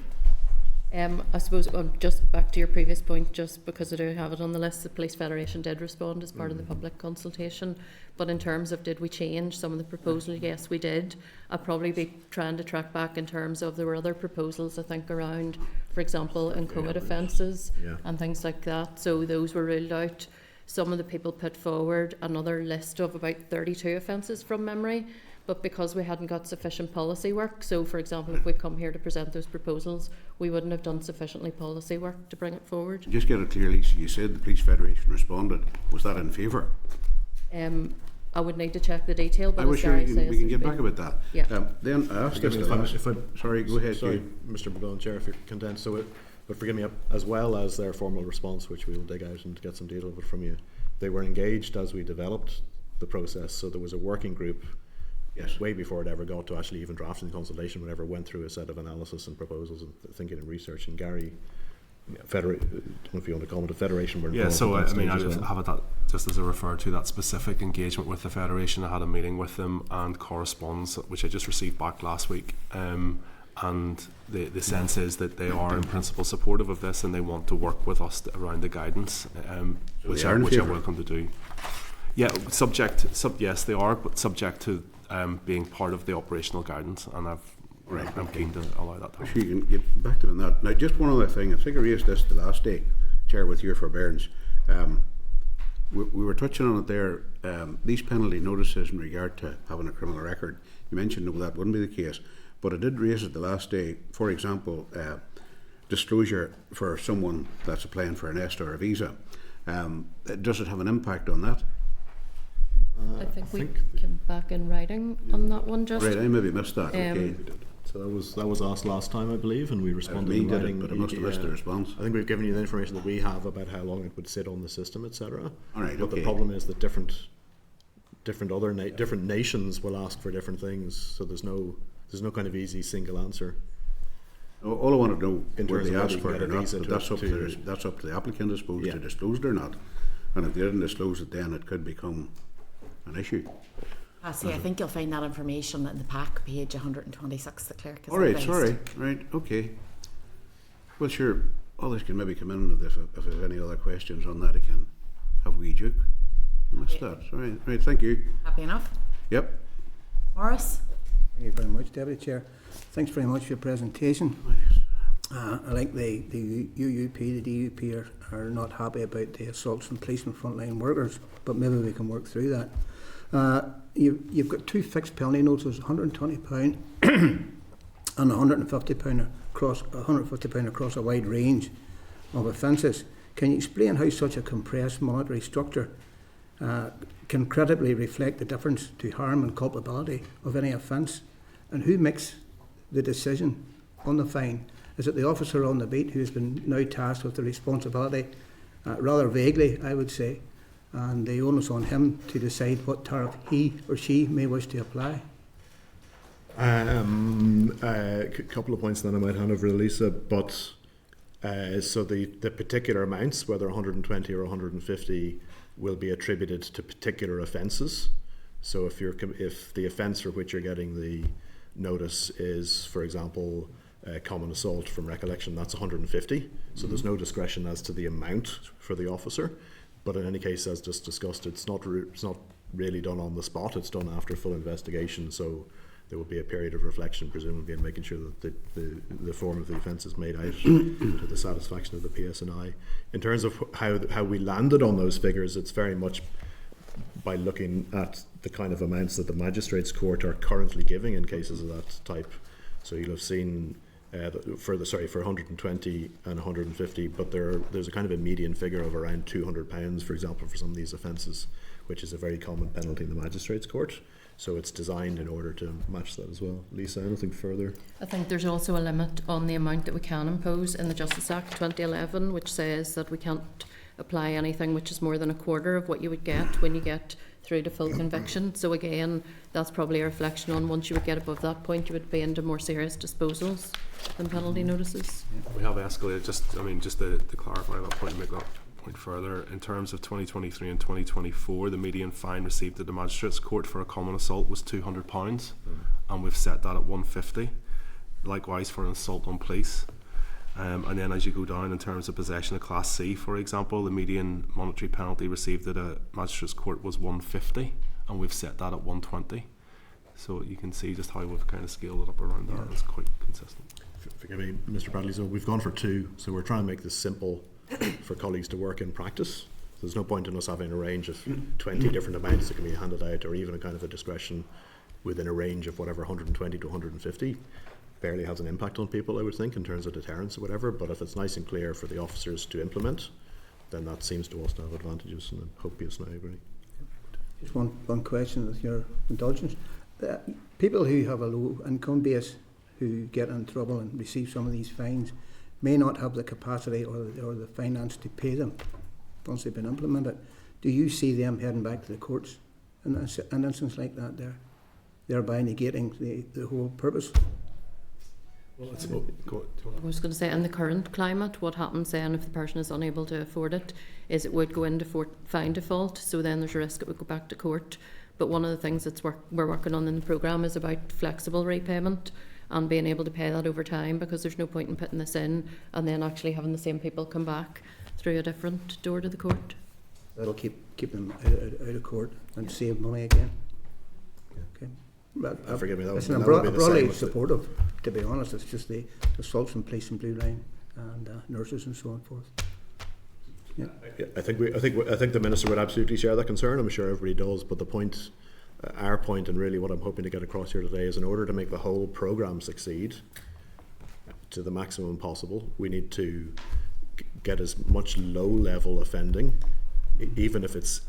I suppose, just back to your previous point, just because I do have it on the list, the Police Federation did respond as part of the public consultation. But in terms of did we change some of the proposals, yes, we did. I'd probably be trying to track back in terms of there were other proposals, I think, around, for example, inchoate offences and things like that. So those were ruled out. Some of the people put forward another list of about 32 offences from memory. But because we hadn't got sufficient policy work, so for example, if we come here to present those proposals, we wouldn't have done sufficiently policy work to bring it forward. Just get it clearly, so you said the Police Federation responded. Was that in favour? I would need to check the detail, but I was as sure Gary we says, can get there's back about that. Yeah. Then I asked this Forgive me if I- sorry, go ahead. Sorry, Hugh. Mr. McGowan, Chair, if you're content. But forgive me, as well as their formal response, which we'll dig out and get some detail of it from you, they were engaged as we developed the process. So there was a working group. Yes. Way before it ever got to actually even drafting the consultation, whenever it went through a set of analysis and proposals and thinking and research. And Gary, I don't know if you want to comment, the Federation were involved. Yeah, so at that I mean, I stage as just well. have it that, just as I referred to that specific engagement with the Federation, I had a meeting with them and Correspondence, which I just received back last week. And the sense is that they are in principle supportive of this and they want to work with us around the guidance, which I welcome to do. Yeah, yes, they are, but subject to being part of the operational guidance, and I'm keen to allow that to happen. You can get back to me on that. Now, just one other thing. I think I raised this the last day, Chair, with your forbearance. We were touching on it there. These penalty notices in regard to having a criminal record. You mentioned no, that wouldn't be the case, but I did raise it the last day. For example, disclosure for someone that's applying for an ESTA or a visa. Does it have an impact on that? I think we came back in writing on that one. Just Right, I maybe missed that. Okay. So that was asked last time, I believe, and we responded in did writing. it, but I must have missed the response. I think we've given you the information that we have about how long it would sit on the system, etc. All right, But okay. the problem is that different nations will ask for different things, so there's no kind of easy single answer. All I want to know In whether terms they of ask whether for you it can or get a not, visa but to- that's up to the applicant, I suppose, Yeah. to disclose it or not. And if they didn't disclose it, then it could become an issue. I think you'll find that information in the pack, page 126, the clerk has All right, advised. sorry. Right, okay. Well, sure, others can maybe come in if there's any other questions on that. I can have wee Duke. I missed that. All right, right, thank you. Happy enough? Yep. Morris? Thank you very much, Deputy Chair. Thanks very much for your presentation. Oh, yes. I think the UUP, the DUP are not happy about the assaults on police and frontline workers, but maybe we can work through that. You've got two fixed penalty notices, £120 and £150 across a wide range of offences. Can you explain how such a compressed monetary structure can credibly reflect the difference to harm and culpability of any offence? And who makes the decision on the fine? Is it the officer on the beat who has been now tasked with the responsibility, rather vaguely I would say, and the onus on him to decide what tariff he or she may wish to apply? A couple of points then I might hand over to Lisa, but so the particular amounts, whether 120 or 150, will be attributed to particular offences. So if the offence for which you're getting the notice is, for example, common assault from recollection, that's 150. So there's no discretion as to the amount for the officer. But in any case, as just discussed, it's not really done on the spot. It's done after full investigation. So there will be a period of reflection, presumably, in making sure that the form of the offence is made out to the satisfaction of the PSNI. In terms of how we landed on those figures, it's very much by looking at the kind of amounts that the Magistrates' Court are currently giving in cases of that type. So you'll have seen for 120 and 150, but there's a kind of a median figure of around £200, for example, for some of these offences, which is a very common penalty in the Magistrates' Court. So it's designed in order to match that as well. Lisa, anything further? I think there's also a limit on the amount that we can impose in the Justice Act 2011, which says that we can't apply anything which is more than a quarter of what you would get when you get through to full conviction. So again, that's probably a reflection on once you would get above that point, you would be into more serious disposals than penalty notices. We have escalated, just to clarify that point and make that point further, in terms of 2023 and 2024, the median fine received at the Magistrates Court for a common assault was £200, and we've set that at £150. Likewise for an assault on police. And then as you go down in terms of possession of Class C, for example, the median monetary penalty received at a Magistrates Court was £150, and we've set that at £120. So you can see just how we've kind of scaled it up around that. It's quite consistent. Forgive me, Mr. Bradley, so we've gone for 2, so we're trying to make this simple for colleagues to work in practice. There's no point in us having a range of 20 different amounts that can be handed out, or even a kind of a discretion within a range of whatever, 120 to 150. Barely has an impact on people, I would think, in terms of deterrence or whatever, but if it's nice and clear for the officers to implement, then that seems to us to have advantages, and I hope yes, I agree. Just one question with your indulgence. People who have a low income base who get in trouble and receive some of these fines may not have the capacity or the finance to pay them once they've been implemented. Do you see them heading back to the courts in an instance like that there, thereby negating the whole purpose? Well, I was going to say, in the current climate, what happens then if the person is unable to afford it is it would go into fine default, so then there's a risk it would go back to court. But one of the things we're working on in the programme is about flexible repayment and being able to pay that over time, because there's no point in putting this in and then actually having the same people come back through a different door to the court. That'll keep them out of court and save money again. Okay. But, forgive me, that listen, I'm would be the broadly same supportive, to be honest. It's just the assaults on police and blue line and nurses and so on forth. Yeah. I think the Minister would absolutely share that concern. I'm sure everybody does. But the point, our point, and really what I'm hoping to get across here today is, in order to make the whole programme succeed to the maximum possible, we need to get as much low-level offending, even if it's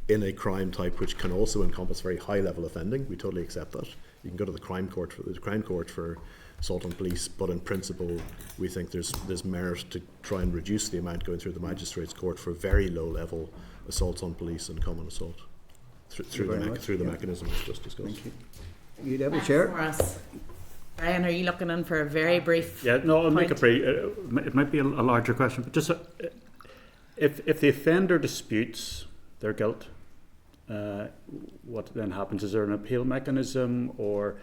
in a crime type which can also encompass very high-level offending. We totally accept that. You can go to the crime court for assault on police, but in principle we think there's merit to try and reduce the amount going through the Magistrates Court for very low-level assaults on police and common assault through the mechanism we've just discussed. Thank you. You Deputy Chair. Morris. Brian, are you looking in for a very brief? Yeah, no, I'll make it point? brief. It might be a larger question, but just if the offender disputes their guilt, what then happens? Is there an appeal mechanism, or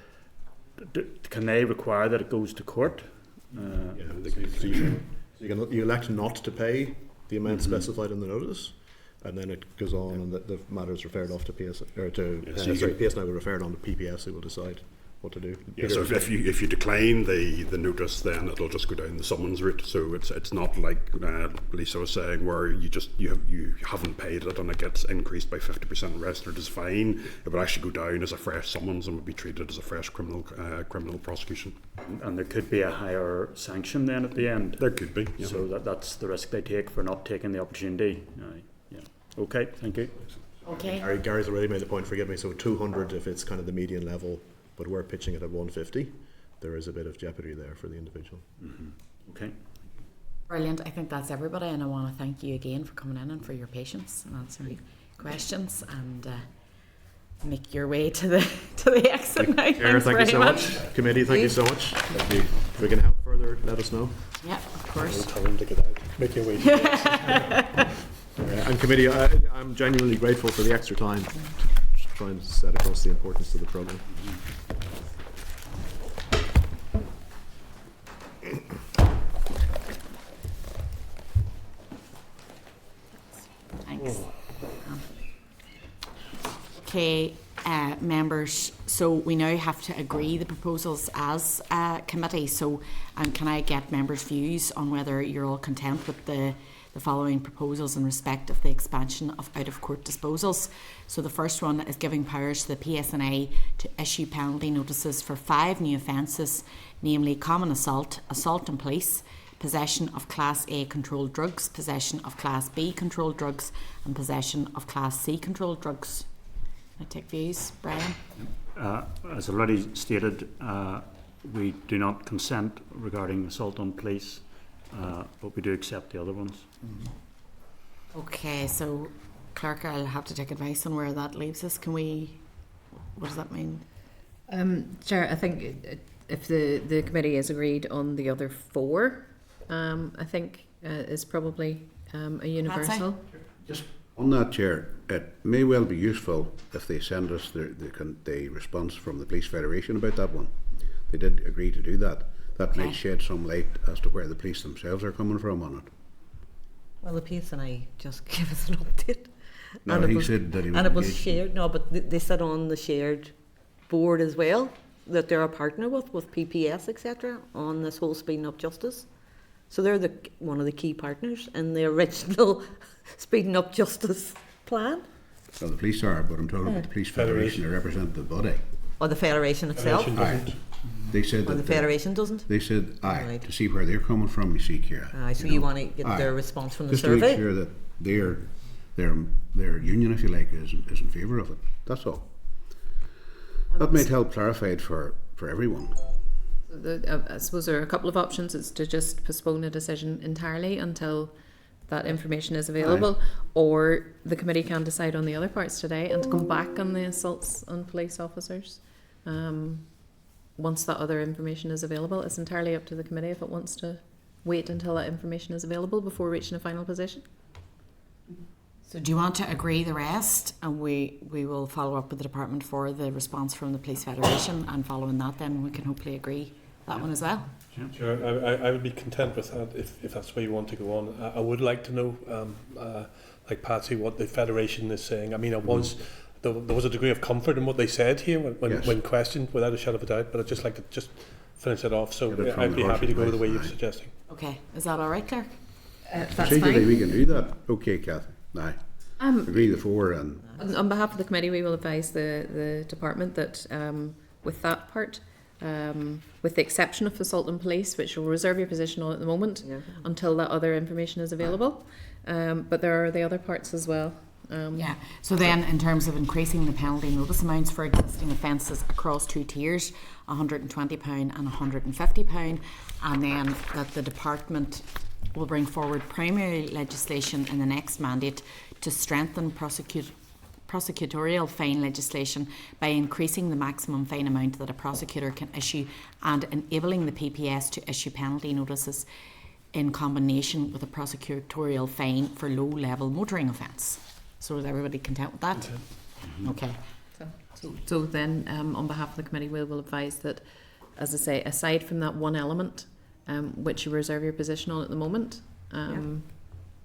can they require that it goes to court? You elect not to pay the amount specified in the notice, and then it goes on, and the matter is referred off to PS, or to PSNI will refer it on to PPS, who will decide what to do. Yeah, so if you decline the notice, then it'll just go down the summons route. So it's not like Lisa was saying, where you haven't paid it and it gets increased by 50%, registered as fine. It would actually go down as a fresh summons and would be treated as a fresh criminal prosecution. And there could be a higher sanction then at the end. There could be. Yeah. So that's the risk they take for not taking the opportunity. Yeah. Okay. Thank you. Okay. Gary's already made the point. Forgive me. So 200 if it's kind of the median level. But we're pitching it at 150. There is a bit of jeopardy there for the individual. Mm-hmm. Okay. Brilliant. I think that's everybody, and I want to thank you again for coming in and for your patience and answering questions, and make your way to the exit now. Thank you so much. Committee, thank you so much. If we can help further, let us know. Yeah, of course. Tell them to get out. Make your way to the exit. And committee, I'm genuinely grateful for the extra time to try and set across the importance of the programme. Thanks. Okay, members, so we now have to agree the proposals as a committee. So can I get members' views on whether you're all content with the following proposals in respect of the expansion of out-of-court disposals? So the first one is giving powers to the PSNI to issue penalty notices for 5 new offences, namely common assault, assault on police, possession of Class A controlled drugs, possession of Class B controlled drugs, and possession of Class C controlled drugs. Can I take views, Brian? As already stated, we do not consent regarding assault on police, but we do accept the other ones. Okay, so Clerk, I'll have to take advice on where that leaves us. What does that mean? Chair, I think if the committee has agreed on the other 4, I think is probably a universal. Just on that, Chair, it may well be useful if they send us the response from the Police Federation about that one. They did agree to do that. That might shed some light as to where the police themselves are coming from on it. Well, the PSNI just gave us an update. No, and he said that he was and it was engaged. shared. No, but they sit on the shared board as well, that they're a partner with PPS, etc., on this whole speeding up justice. So they're one of the key partners in the original speeding up justice plan. Well, the police are, but I'm talking about the Police Federation, they represent the body. Or the Federation itself. Aye. They said Or that the Federation doesn't. They said, aye, Right. to see where they're coming from, you see, Ciara. Aye, so you want to get their response from the Just survey? to make sure that their union, if you like, is in favour of it. That's all. That might help clarify it for everyone. I suppose there are a couple of options. It's to just postpone a decision entirely until that information is available, or the committee can decide on the other parts today and to come back on the assaults on police officers once that other information is available. It's entirely up to the committee if it wants to wait until that information is available before reaching a final position. So do you want to agree the rest, and we will follow up with the department for the response from the Police Federation, and following that then we can hopefully agree that one as well? Sure, I would be content with that if that's where you want to go on. I would like to know, like Patsy, what the Federation is saying. I mean, there was a degree of comfort in what they said here when questioned, without a shadow of a doubt, but I'd just like to finish it off. So I'd be happy to go the way you're suggesting. Okay, is that all right, Clerk? That's Procedurally, fine. we can do that. Okay, Kathy. Aye. Agree the 4 and... On behalf of the committee, we will advise the department that with that part, with the exception of assault on police, which will reserve your position on at the moment until that other information is available, but there are the other parts as well. Yeah, so then in terms of increasing the penalty notice amounts for existing offences across 2 tiers, £120 and £150, and then that the department will bring forward primary legislation in the next mandate to strengthen prosecutorial fine legislation by increasing the maximum fine amount that a prosecutor can issue and enabling the PPS to issue penalty notices in combination with a prosecutorial fine for low-level motoring offence. So is everybody content with that? Okay. So then, on behalf of the committee, we will advise that, as I say, aside from that one element, which you reserve your position on at the moment,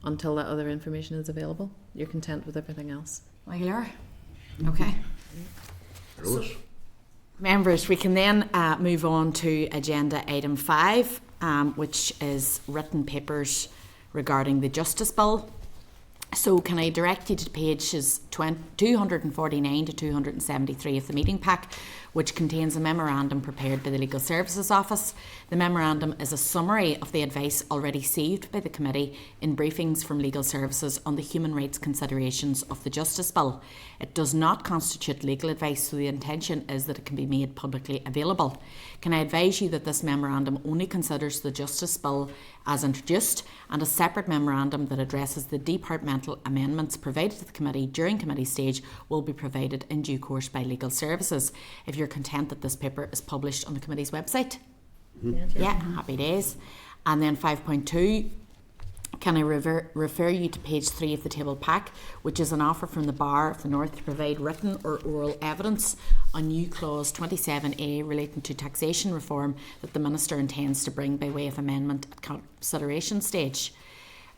until that other information is available, you're content with everything else. Regular? Okay. So, members, we can then move on to agenda item 5, which is written papers regarding the Justice Bill. So can I direct you to pages 249 to 273 of the meeting pack, which contains a memorandum prepared by the Legal Services Office. The memorandum is a summary of the advice already received by the committee in briefings from Legal Services on the human rights considerations of the Justice Bill. It does not constitute legal advice, so the intention is that it can be made publicly available. Can I advise you that this memorandum only considers the Justice Bill as introduced, and a separate memorandum that addresses the departmental amendments provided to the committee during committee stage will be provided in due course by Legal Services. If you're content that this paper is published on the committee's website? Yeah, happy days. And then 5.2, can I refer you to page 3 of the table pack, which is an offer from the Bar of the North to provide written or oral evidence on new clause 27A relating to taxation reform that the Minister intends to bring by way of amendment at consideration stage.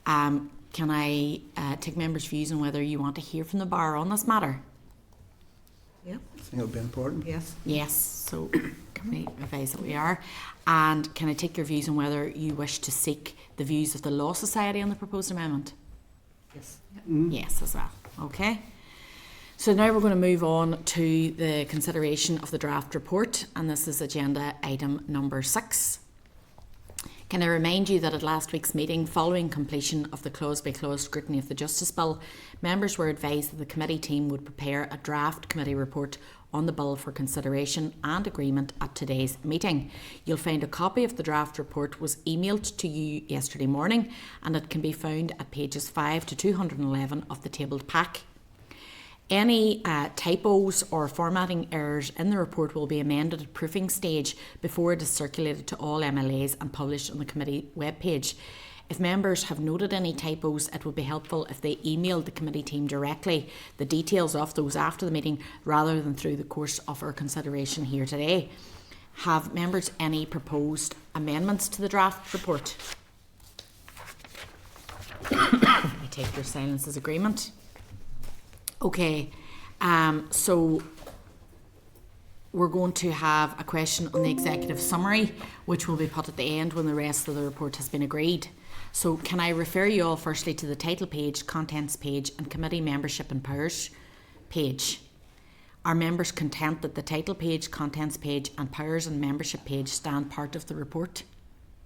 Can I take members' views on whether you want to hear from the Bar on this matter? Yeah. I think it would be important. Yes. Yes, so can we advise that we are? And can I take your views on whether you wish to seek the views of the Law Society on the proposed amendment? Yes. Yes, as well. Okay. So now we're going to move on to the consideration of the draft report, and this is agenda item number 6. Can I remind you that at last week's meeting, following completion of the clause-by-clause scrutiny of the Justice Bill, members were advised that the committee team would prepare a draft committee report on the bill for consideration and agreement at today's meeting. You'll find a copy of the draft report was emailed to you yesterday morning, and it can be found at pages 5 to 211 of the tabled pack. Any typos or formatting errors in the report will be amended at proofing stage before it is circulated to all MLAs and published on the committee webpage. If members have noted any typos, it would be helpful if they emailed the committee team directly the details of those after the meeting rather than through the course of our consideration here today. Have members any proposed amendments to the draft report? I take your silence as agreement. Okay, so we're going to have a question on the executive summary, which will be put at the end when the rest of the report has been agreed. So can I refer you all firstly to the title page, contents page and committee membership and powers page. Are members content that the title page, contents page and powers and membership page stand part of the report?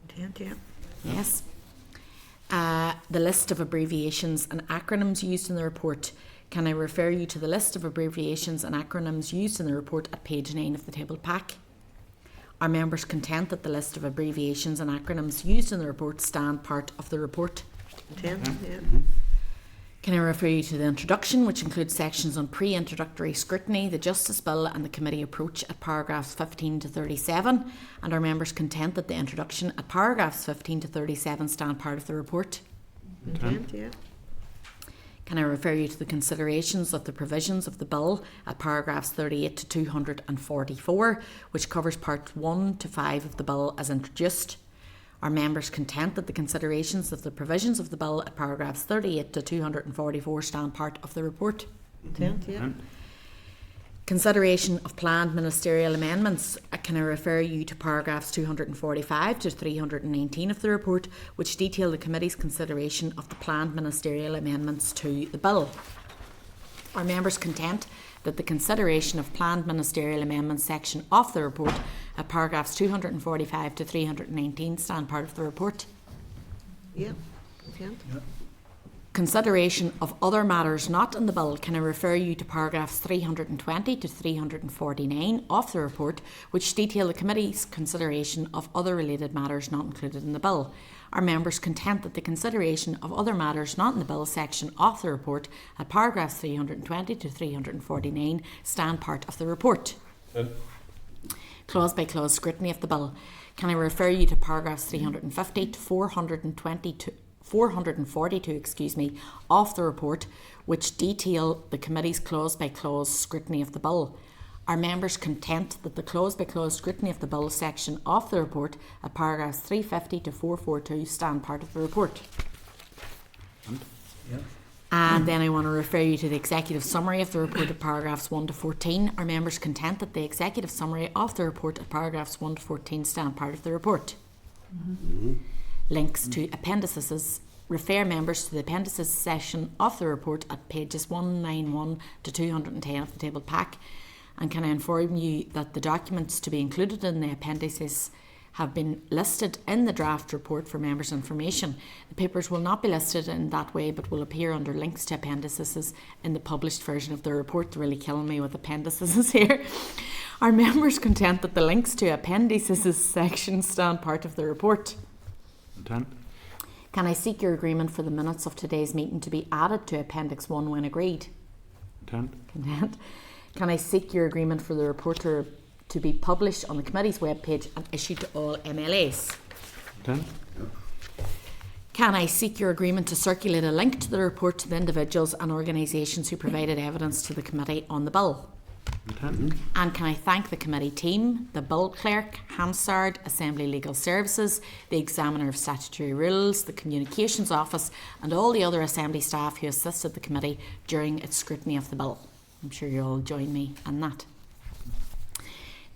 Content, yeah. Yes. The list of abbreviations and acronyms used in the report. Can I refer you to the list of abbreviations and acronyms used in the report at page 9 of the table pack? Are members content that the list of abbreviations and acronyms used in the report stand part of the report? Content, yeah. Can I refer you to the introduction, which includes sections on pre-introductory scrutiny, the Justice Bill and the committee approach at paragraphs 15 to 37? And are members content that the introduction at paragraphs 15 to 37 stand part of the report? Content, yeah. Can I refer you to the considerations of the provisions of the bill at paragraphs 38 to 244, which covers parts 1 to 5 of the bill as introduced? Are members content that the considerations of the provisions of the bill at paragraphs 38 to 244 stand part of the report? Content, yeah. Consideration of planned ministerial amendments. Can I refer you to paragraphs 245 to 319 of the report, which detail the committee's consideration of the planned ministerial amendments to the bill? Are members content that the consideration of planned ministerial amendments section of the report at paragraphs 245 to 319 stand part of the report? Yeah. Content. Yeah. Consideration of other matters not in the bill. Can I refer you to paragraphs 320 to 349 of the report, which detail the committee's consideration of other related matters not included in the bill? Are members content that the consideration of other matters not in the bill section of the report at paragraphs 320 to 349 stand part of the report? Clause by clause scrutiny of the bill. Can I refer you to paragraphs 350 to 442 of the report, which detail the committee's clause-by-clause scrutiny of the bill? Are members content that the clause-by-clause scrutiny of the bill section of the report at paragraphs 350 to 442 stand part of the report? Yeah. And then I want to refer you to the executive summary of the report at paragraphs 1 to 14. Are members content that the executive summary of the report at paragraphs 1 to 14 stand part of the report? Links to appendices. Refer members to the appendices section of the report at pages 191 to 210 of the table pack. And can I inform you that the documents to be included in the appendices have been listed in the draft report for members' information. The papers will not be listed in that way, but will appear under links to appendices in the published version of the report. They're really killing me with appendices here. Are members content that the links to appendices section stand part of the report? Content. Can I seek your agreement for the minutes of today's meeting to be added to Appendix 1 when agreed? Content. Content. Can I seek your agreement for the report to be published on the committee's webpage and issued to all MLAs? Content. Can I seek your agreement to circulate a link to the report to the individuals and organisations who provided evidence to the committee on the bill? Content. And can I thank the committee team, the bill clerk, Hansard, Assembly Legal Services, the Examiner of Statutory Rules, the Communications Office and all the other Assembly staff who assisted the committee during its scrutiny of the bill. I'm sure you'll all join me in that.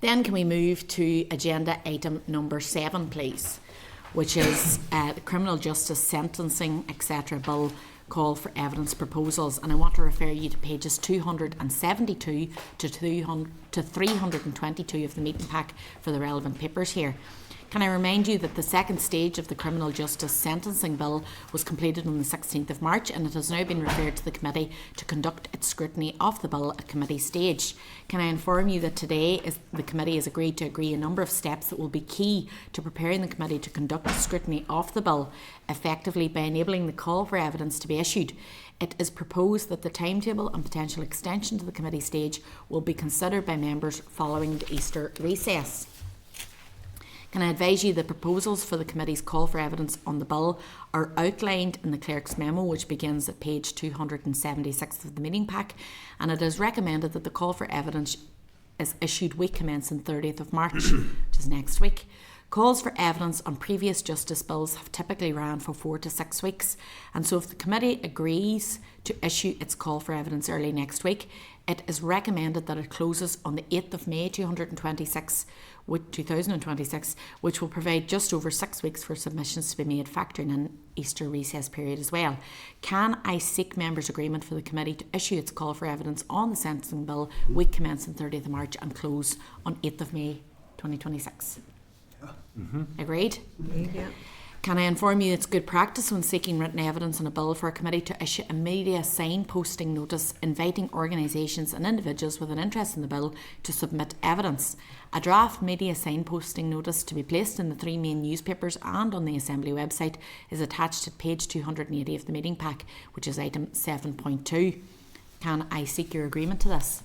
Then can we move to agenda item number 7, please, which is the Criminal Justice Sentencing, etc. Bill Call for Evidence Proposals. And I want to refer you to pages 272 to 322 of the meeting pack for the relevant papers here. Can I remind you that the second stage of the Criminal Justice Sentencing Bill was completed on the 16th of March, and it has now been referred to the committee to conduct its scrutiny of the bill at committee stage. Can I inform you that today the committee has agreed to agree a number of steps that will be key to preparing the committee to conduct scrutiny of the bill effectively by enabling the call for evidence to be issued. It is proposed that the timetable and potential extension to the committee stage will be considered by members following the Easter recess. Can I advise you that proposals for the committee's call for evidence on the bill are outlined in the clerk's memo, which begins at page 276 of the meeting pack, and it is recommended that the call for evidence is issued week commencing 30th of March, which is next week. Calls for evidence on previous justice bills have typically ran for 4 to 6 weeks, and so if the committee agrees to issue its call for evidence early next week, it is recommended that it closes on the 8th of May 2026, which will provide just over 6 weeks for submissions to be made, factoring in Easter recess period as well. Can I seek members' agreement for the committee to issue its call for evidence on the sentencing bill week commencing 30th of March and close on 8th of May 2026? Agreed? Yeah. Can I inform you it's good practice when seeking written evidence on a bill for a committee to issue a media signposting notice inviting organisations and individuals with an interest in the bill to submit evidence. A draft media signposting notice to be placed in the 3 main newspapers and on the Assembly website is attached at page 280 of the meeting pack, which is item 7.2. Can I seek your agreement to this?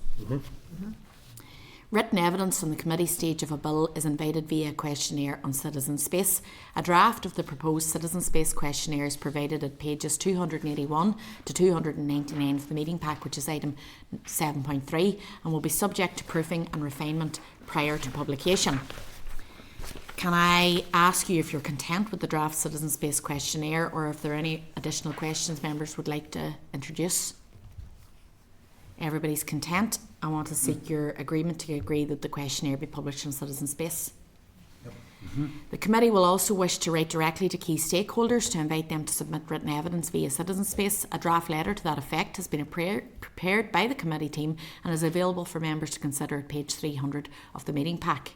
Written evidence on the committee stage of a bill is invited via a questionnaire on citizen space. A draft of the proposed citizen space questionnaire is provided at pages 281 to 299 of the meeting pack, which is item 7.3, and will be subject to proofing and refinement prior to publication. Can I ask you if you're content with the draft citizen space questionnaire, or if there are any additional questions members would like to introduce? Everybody's content. I want to seek your agreement to agree that the questionnaire be published in Citizen Space. The committee will also wish to write directly to key stakeholders to invite them to submit written evidence via Citizen Space. A draft letter to that effect has been prepared by the committee team and is available for members to consider at page 300 of the meeting pack.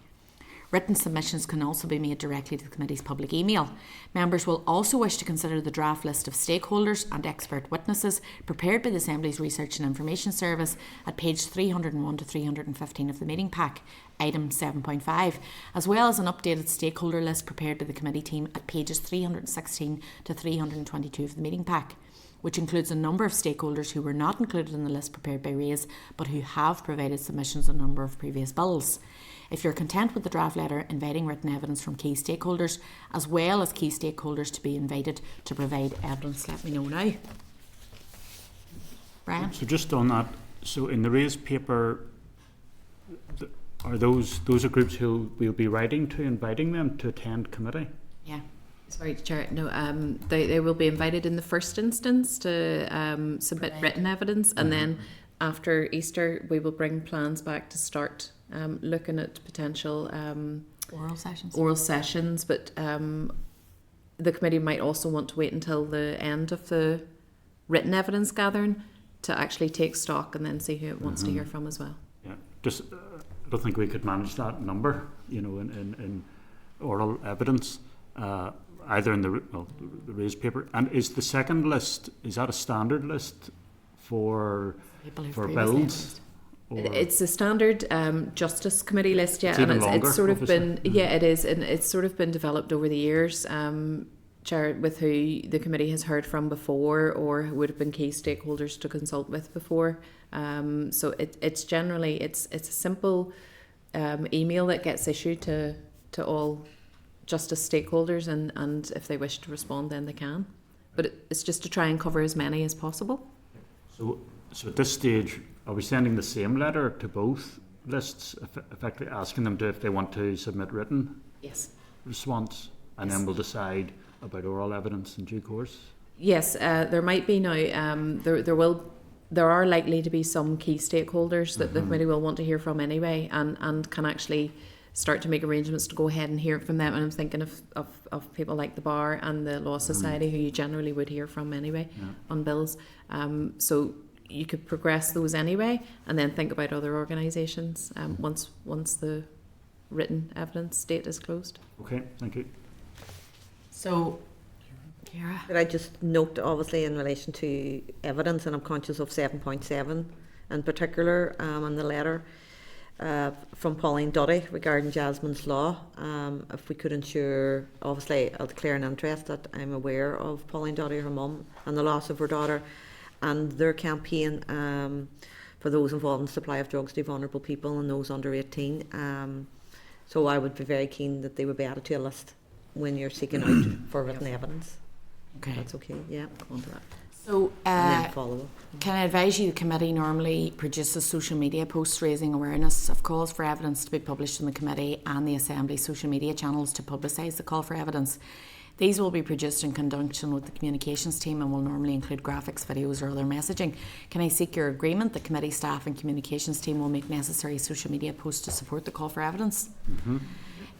Written submissions can also be made directly to the committee's public email. Members will also wish to consider the draft list of stakeholders and expert witnesses prepared by the Assembly's Research and Information Service at page 301 to 315 of the meeting pack, item 7.5, as well as an updated stakeholder list prepared by the committee team at pages 316 to 322 of the meeting pack, which includes a number of stakeholders who were not included in the list prepared by RAISE but who have provided submissions on a number of previous bills. If you're content with the draft letter inviting written evidence from key stakeholders, as well as key stakeholders to be invited to provide evidence, let me know now. Brian? So just on that, so in the RAISE paper, are those are groups who we'll be writing to, inviting them to attend committee? Yeah. Sorry, Chair. No, they will be invited in the first instance to submit written evidence, and then after Easter we will bring plans back to start looking at potential oral sessions. But the committee might also want to wait until the end of the written evidence gathering to actually take stock and then see who it wants to hear from as well. Yeah, just I don't think we could manage that number, in oral evidence. Either in the RAISE paper, and is the second list, is that a standard list for bills? It's a standard Justice Committee list, yeah, and it's sort of been it is, and it's sort of been developed over the years, Chair, with who the committee has heard from before or who would have been key stakeholders to consult with before. So it's generally it's a simple email that gets issued to all justice stakeholders, and if they wish to respond then they can, but it's just to try and cover as many as possible. So at this stage, are we sending the same letter to both lists, effectively asking them if they want to submit written response, and then we'll decide about oral evidence in due course? Yes, there might be now, there are likely to be some key stakeholders that the committee will want to hear from anyway, and can actually start to make arrangements to go ahead and hear from them. And I'm thinking of people like the Bar and the Law Society, who you generally would hear from anyway on bills. So you could progress those anyway, and then think about other organisations once the written evidence date is closed. Okay, thank you. So, Ciara? Could I just note, obviously, in relation to evidence, and I'm conscious of 7.7 in particular, in the letter from Pauline Duddy regarding Jasmine's Law. If we could ensure, obviously, I'll declare an interest that I'm aware of Pauline Duddy, her mum, and the loss of her daughter, and their campaign for those involved in the supply of drugs to vulnerable people and those under 18. So I would be very keen that they would be added to a list when you're seeking out for written evidence. Okay. That's okay, yeah, go on to that. So, And then follow up. can I advise you the committee normally produces social media posts raising awareness of calls for evidence to be published in the committee and the Assembly social media channels to publicise the call for evidence. These will be produced in conjunction with the communications team and will normally include graphics, videos or other messaging. Can I seek your agreement that committee staff and communications team will make necessary social media posts to support the call for evidence?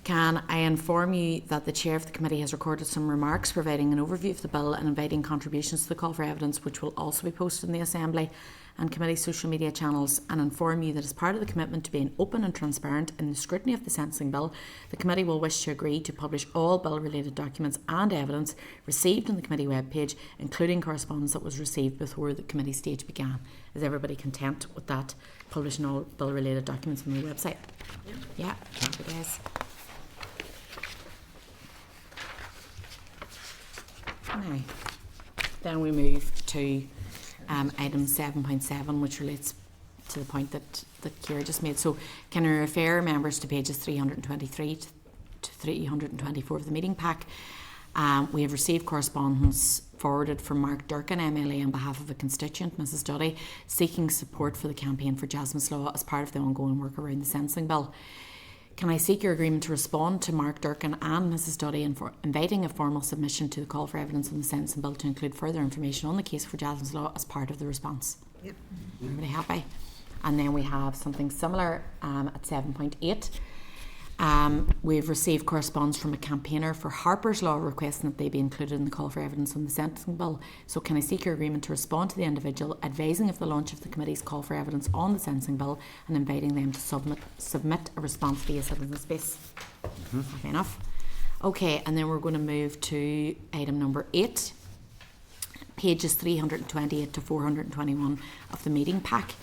Can I inform you that the chair of the committee has recorded some remarks providing an overview of the bill and inviting contributions to the call for evidence, which will also be posted in the Assembly and committee social media channels, and inform you that as part of the commitment to being open and transparent in the scrutiny of the sentencing bill, the committee will wish to agree to publish all bill related documents and evidence received on the committee webpage, including correspondence that was received before the committee stage began. Is everybody content with that, publishing all bill related documents on the website? Yeah, thank you guys. Now, then we move to item 7.7, which relates to the point that Ciara just made. So, can I refer members to pages 323 to 324 of the meeting pack? We have received correspondence forwarded from Mark Durkin, MLA, on behalf of a constituent, Mrs Duddy, seeking support for the campaign for Jasmine's Law as part of the ongoing work around the sentencing bill. Can I seek your agreement to respond to Mark Durkin and Mrs Duddy in inviting a formal submission to the call for evidence on the sentencing bill to include further information on the case for Jasmine's Law as part of the response? Yep. Everybody happy? And then we have something similar at 7.8. We've received correspondence from a campaigner for Harper's Law requesting that they be included in the call for evidence on the sentencing bill. So can I seek your agreement to respond to the individual advising of the launch of the committee's call for evidence on the sentencing bill and inviting them to submit a response via Citizen Space? Happy enough? Okay, and then we're going to move to item number 8, pages 328 to 421 of the meeting pack.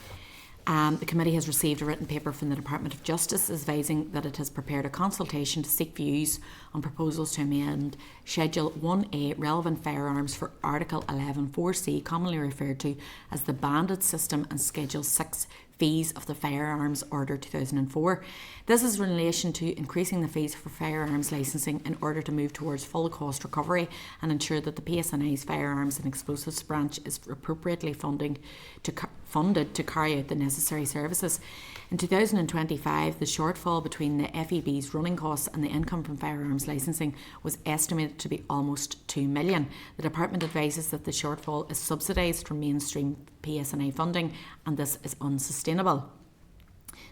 The committee has received a written paper from the Department of Justice advising that it has prepared a consultation to seek views on proposals to amend Schedule 1A relevant firearms for Article 11.4c, commonly referred to as the banded system, and Schedule 6 fees of the Firearms Order 2004. This is in relation to increasing the fees for firearms licensing in order to move towards full cost recovery and ensure that the PSNI's Firearms and Explosives branch is appropriately funded to carry out the necessary services. In 2025, the shortfall between the FEB's running costs and the income from firearms licensing was estimated to be almost 2 million. The department advises that the shortfall is subsidised from mainstream PSNI funding, and this is unsustainable.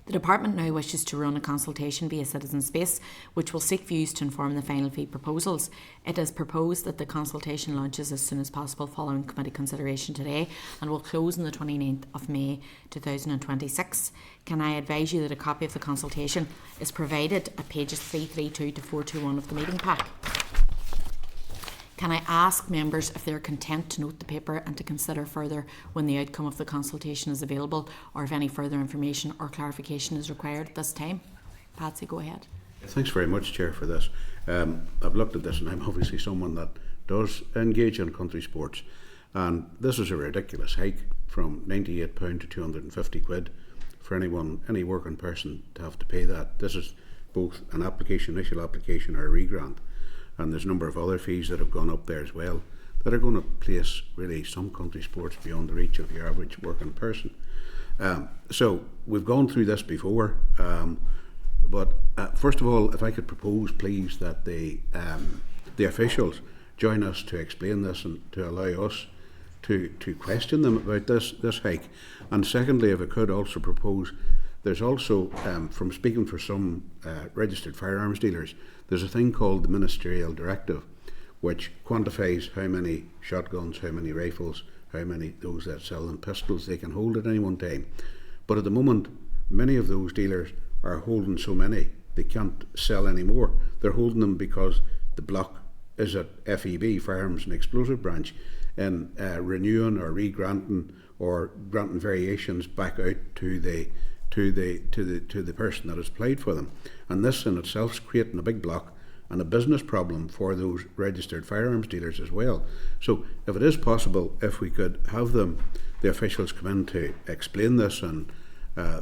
The department now wishes to run a consultation via Citizen Space, which will seek views to inform the final fee proposals. It is proposed that the consultation launches as soon as possible following committee consideration today and will close on the 29th of May 2026. Can I advise you that a copy of the consultation is provided at pages 332 to 421 of the meeting pack? Can I ask members if they are content to note the paper and to consider further when the outcome of the consultation is available, or if any further information or clarification is required at this time? Patsy, go ahead. Thanks very much, Chair, for this. I've looked at this, and I'm obviously someone that does engage in country sports, and this is a ridiculous hike from £98 to £250 for any working person to have to pay that. This is both an initial application or a re-grant, and there's a number of other fees that have gone up there as well that are going to place really some country sports beyond the reach of your average working person. So we've gone through this before, but first of all, if I could propose, please, that the officials join us to explain this and to allow us to question them about this hike. And secondly, if I could also propose, there's also, from speaking for some registered firearms dealers, there's a thing called the Ministerial Directive, which quantifies how many shotguns, how many rifles, how many those that sell them pistols they can hold at any one time. But at the moment, many of those dealers are holding so many, they can't sell anymore. They're holding them because the block is at FEB, Firearms and Explosive Branch, and renewing or re-granting or granting variations back out to the person that has applied for them. And this in itself is creating a big block and a business problem for those registered firearms dealers as well. So if it is possible, if we could have the officials come in to explain this and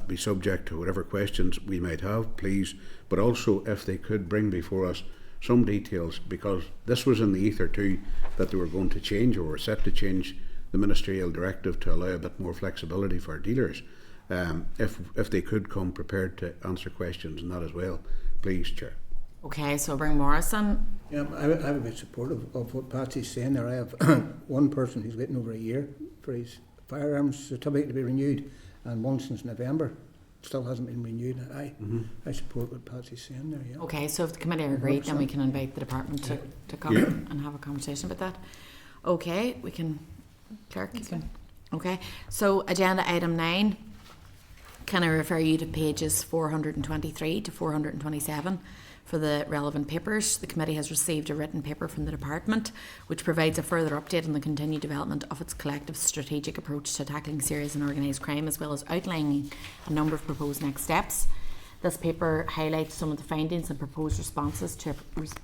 be subject to whatever questions we might have, please, but also if they could bring before us some details, because this was in the ether too, that they were going to change or were set to change the ministerial directive to allow a bit more flexibility for dealers. If they could come prepared to answer questions and that as well, please, Chair. Okay, so I'll bring Morris in. Yeah, I would be supportive of what Patsy's saying there. I have one person who's waiting over a year for his firearms certificate to be renewed, and one since November still hasn't been renewed. I support what Patsy's saying there. Yeah. Okay, so if the committee are agreed, then we can invite the department to come and have a conversation about that. Okay, we can, clerk, you can. Okay, so agenda item 9. Can I refer you to pages 423 to 427 for the relevant papers? The committee has received a written paper from the department which provides a further update on the continued development of its collective strategic approach to tackling serious and organised crime, as well as outlining a number of proposed next steps. This paper highlights some of the findings and proposed responses to a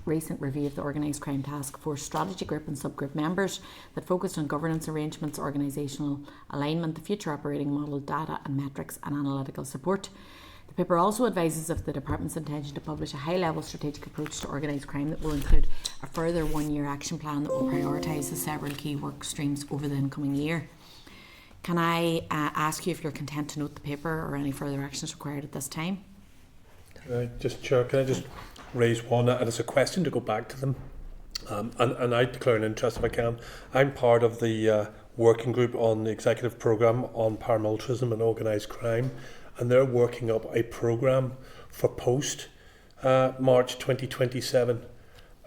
recent review of the Organised Crime Task Force strategy group and subgroup members that focused on governance arrangements, organisational alignment, the future operating model, data and metrics and analytical support. The paper also advises of the department's intention to publish a high-level strategic approach to organised crime that will include a further one-year action plan that will prioritise the several key work streams over the incoming year. Can I ask you if you're content to note the paper or any further actions required at this time? Chair, can I just raise one, and it's a question to go back to them, and I declare an interest if I can. I'm part of the working group on the executive programme on paramilitarism and organised crime, and they're working up a programme for post March 2027,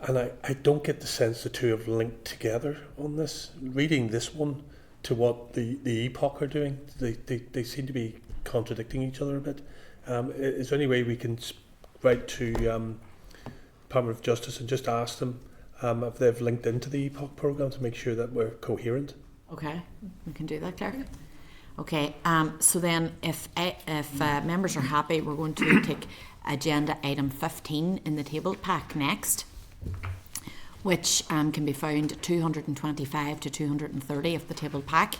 and I don't get the sense the two have linked together on this. Reading this one to what the EPOC are doing, they seem to be contradicting each other a bit. Is there any way we can write to Department of Justice and just ask them if they've linked into the EPOC programme to make sure that we're coherent? Okay, we can do that, clerk. Okay, so then if members are happy, we're going to take agenda item 15 in the table pack next, which can be found at 225 to 230 of the table pack.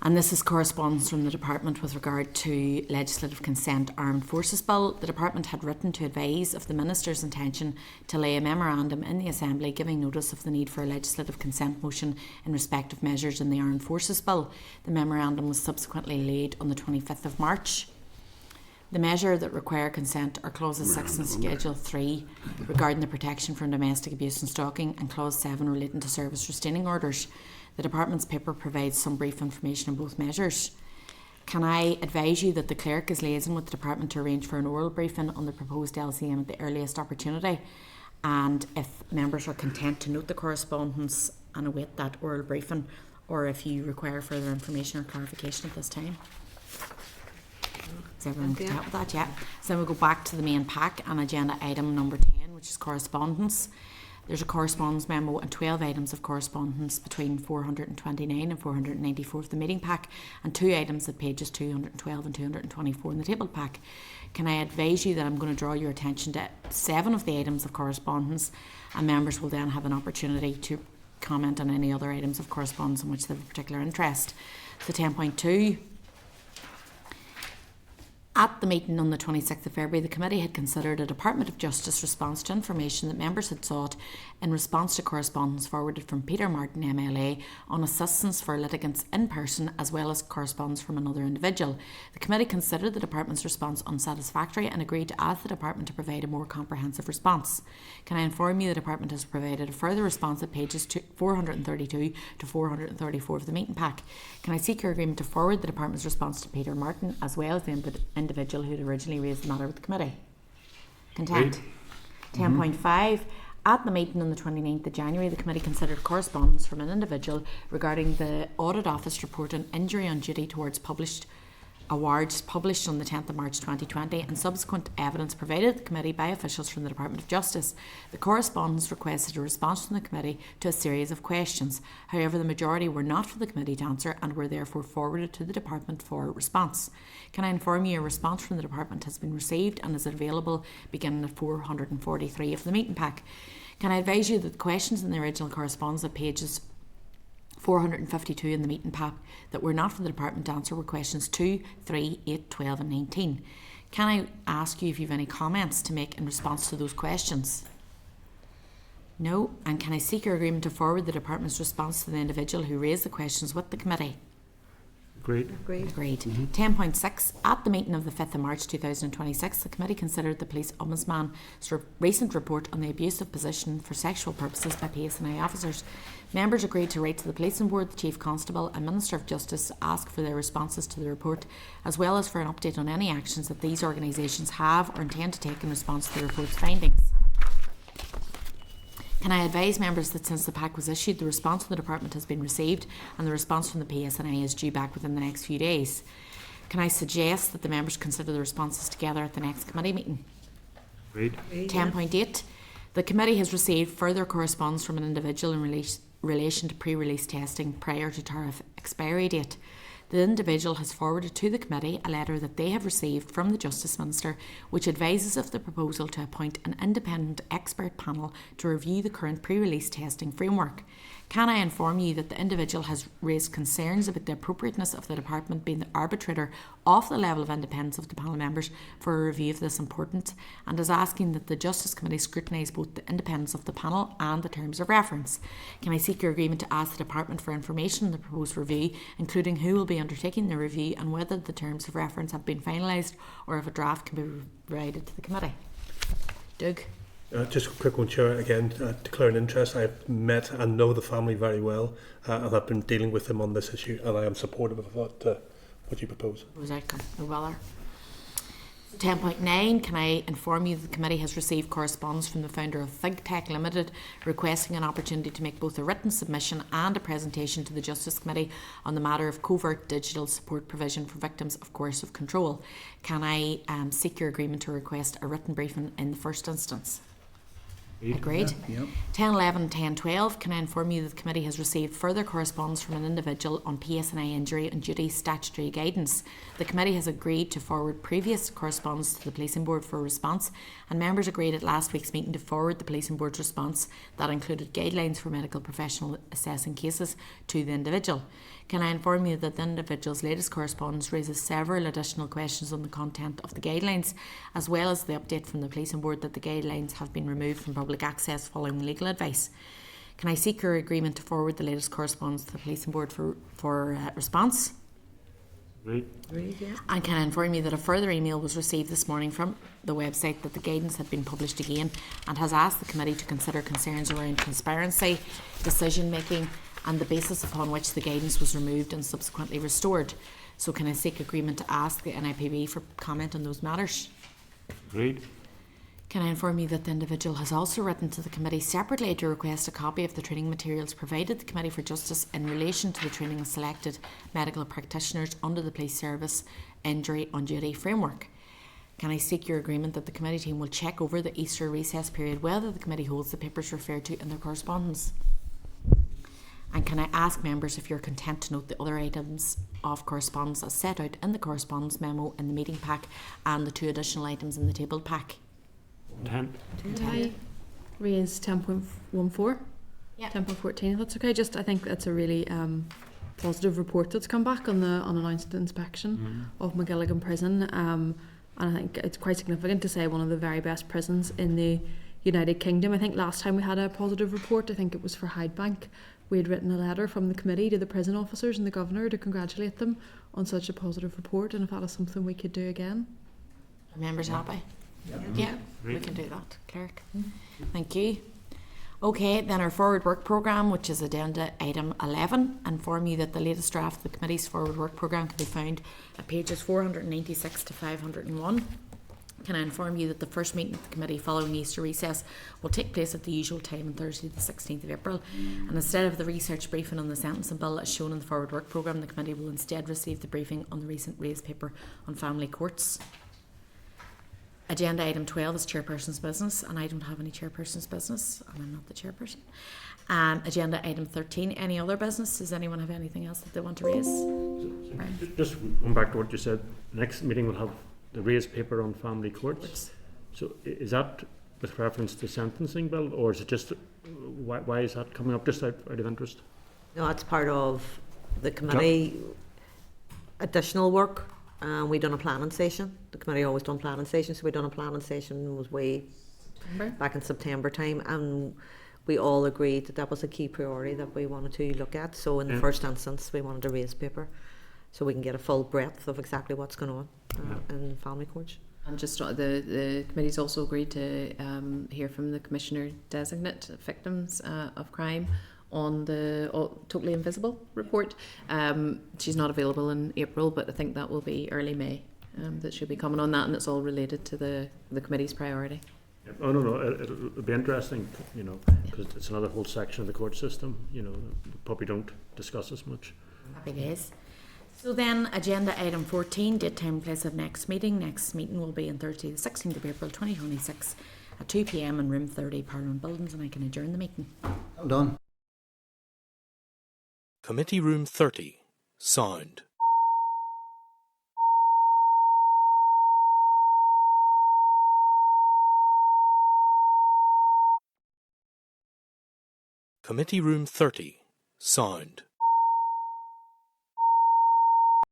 And this is correspondence from the department with regard to legislative consent armed forces bill. The department had written to advise of the minister's intention to lay a memorandum in the assembly giving notice of the need for a legislative consent motion in respect of measures in the armed forces bill. The memorandum was subsequently laid on the 25th of March. The measure that require consent are clauses 6 and schedule 3 regarding the protection from domestic abuse and stalking, and clause 7 relating to service restraining orders. The department's paper provides some brief information on both measures. Can I advise you that the clerk is liaising with the department to arrange for an oral briefing on the proposed LCM at the earliest opportunity, and if members are content to note the correspondence and await that oral briefing, or if you require further information or clarification at this time. Is everyone content with that? Yeah. So then we'll go back to the main pack and agenda item number 10, which is correspondence. There's a correspondence memo and 12 items of correspondence between 429 and 494 of the meeting pack, and 2 items at pages 212 and 224 in the table pack. Can I advise you that I'm going to draw your attention to 7 of the items of correspondence, and members will then have an opportunity to comment on any other items of correspondence in which they have a particular interest. So 10.2. At the meeting on the 26th of February, the committee had considered a Department of Justice response to information that members had sought in response to correspondence forwarded from Peter Martin MLA on assistance for litigants in person, as well as correspondence from another individual. The committee considered the department's response unsatisfactory and agreed to ask the department to provide a more comprehensive response. Can I inform you the department has provided a further response at pages 432 to 434 of the meeting pack? Can I seek your agreement to forward the department's response to Peter Martin, as well as the individual who had originally raised the matter with the committee? Content. 10.5. At the meeting on the 29th of January, the committee considered correspondence from an individual regarding the Audit Office report on injury on duty towards published awards published on the 10th of March 2020 and subsequent evidence provided to the committee by officials from the Department of Justice. The correspondence requested a response from the committee to a series of questions. However, the majority were not for the committee to answer and were therefore forwarded to the department for response. Can I inform you a response from the department has been received and is available beginning at 443 of the meeting pack? Can I advise you that the questions in the original correspondence at pages 452 in the meeting pack that were not for the department to answer were questions 2, 3, 8, 12 and 19. Can I ask you if you have any comments to make in response to those questions? No. And can I seek your agreement to forward the department's response to the individual who raised the questions with the committee? Agreed. Agreed. 10.6. At the meeting of the 5th of March 2026, the committee considered the Police Ombudsman's recent report on the abuse of position for sexual purposes by PSNI officers. Members agreed to write to the Policing Board, the Chief Constable and Minister of Justice to ask for their responses to the report, as well as for an update on any actions that these organisations have or intend to take in response to the report's findings. Can I advise members that since the pack was issued, the response from the department has been received and the response from the PSNI is due back within the next few days? Can I suggest that the members consider the responses together at the next committee meeting? Agreed. 10.8. The committee has received further correspondence from an individual in relation to pre-release testing prior to tariff expiry date. The individual has forwarded to the committee a letter that they have received from the Justice Minister which advises of the proposal to appoint an independent expert panel to review the current pre-release testing framework. Can I inform you that the individual has raised concerns about the appropriateness of the department being the arbitrator of the level of independence of the panel members for a review of this importance and is asking that the Justice Committee scrutinise both the independence of the panel and the terms of reference? Can I seek your agreement to ask the department for information on the proposed review, including who will be undertaking the review and whether the terms of reference have been finalised or if a draft can be provided to the committee? Doug? Just a quick one, Chair. Again, declaring interest. I've met and know the family very well, and I've been dealing with them on this issue, and I am supportive of what you propose. Was outcome? No bother. 10.9. Can I inform you that the committee has received correspondence from the founder of ThinkTech Limited requesting an opportunity to make both a written submission and a presentation to the Justice Committee on the matter of covert digital support provision for victims of coercive control? Can I seek your agreement to request a written briefing in the first instance? Agreed. Yep. 10.11, 10.12. Can I inform you that the committee has received further correspondence from an individual on PSNI injury and duty statutory guidance? The committee has agreed to forward previous correspondence to the Policing Board for a response, and members agreed at last week's meeting to forward the Policing Board's response that included guidelines for medical professional assessing cases to the individual. Can I inform you that the individual's latest correspondence raises several additional questions on the content of the guidelines, as well as the update from the Policing Board that the guidelines have been removed from public access following legal advice? Can I seek your agreement to forward the latest correspondence to the Policing Board for response? Agreed. And can I inform you that a further email was received this morning from the website that the guidance had been published again and has asked the committee to consider concerns around transparency, decision making and the basis upon which the guidance was removed and subsequently restored. So can I seek agreement to ask the NIPB for comment on those matters? Agreed. Can I inform you that the individual has also written to the committee separately to request a copy of the training materials provided the Committee for Justice in relation to the training of selected medical practitioners under the Police Service Injury on Duty framework? Can I seek your agreement that the committee team will check over the Easter recess period whether the committee holds the papers referred to in their correspondence? And can I ask members if you're content to note the other items of correspondence as set out in the correspondence memo in the meeting pack and the 2 additional items in the tabled pack? 10. Could I raise 10.14? Yeah. 10.14, if that's okay. I think that's a really positive report that's come back on the unannounced inspection of McGilligan Prison. And I think it's quite significant to say one of the very best prisons in the United Kingdom. I think last time we had a positive report, I think it was for Hydebank. We had written a letter from the committee to the prison officers and the governor to congratulate them on such a positive report, and if that is something we could do again. Are members happy? Yeah, we can do that, Clerk. Thank you. Okay, then our forward work programme, which is addenda item 11, inform you that the latest draft of the committee's forward work programme can be found at pages 496 to 501. Can I inform you that the first meeting of the committee following Easter recess will take place at the usual time on Thursday the 16th of April, and instead of the research briefing on the sentencing bill as shown in the forward work programme, the committee will instead receive the briefing on the recent raised paper on family courts. Agenda item 12 is chairperson's business, and I don't have any chairperson's business, and I'm not the chairperson. Agenda item 13, any other business? Does anyone have anything else that they want to raise? Right. Just going back to what you said, next meeting will have the raised paper on family courts. So is that with reference to sentencing bill, or is it just, why is that coming up, just out of interest? No, it's part of the committee additional work. We done a planning session. The committee always done planning sessions, so we done a planning session was way back in September time, and we all agreed that that was a key priority that we wanted to look at. So in the first instance, we wanted a raised paper so we can get a full breadth of exactly what's going on in family courts. And just the committee's also agreed to hear from the Commissioner Designate Victims of Crime on the Totally Invisible report. She's not available in April, but I think that will be early May that she'll be coming on that, and it's all related to the committee's priority. Oh, no, it'll be interesting, because it's another whole section of the court system, we probably don't discuss as much. Happy days. So then, agenda item 14, date, time, place of next meeting. Next meeting will be on Thursday the 16th of April 2026 at 2 p.m. in room 30, Parliament Buildings, and I can adjourn the meeting. Well done. Committee Room 30, sound. Committee Room 30, sound.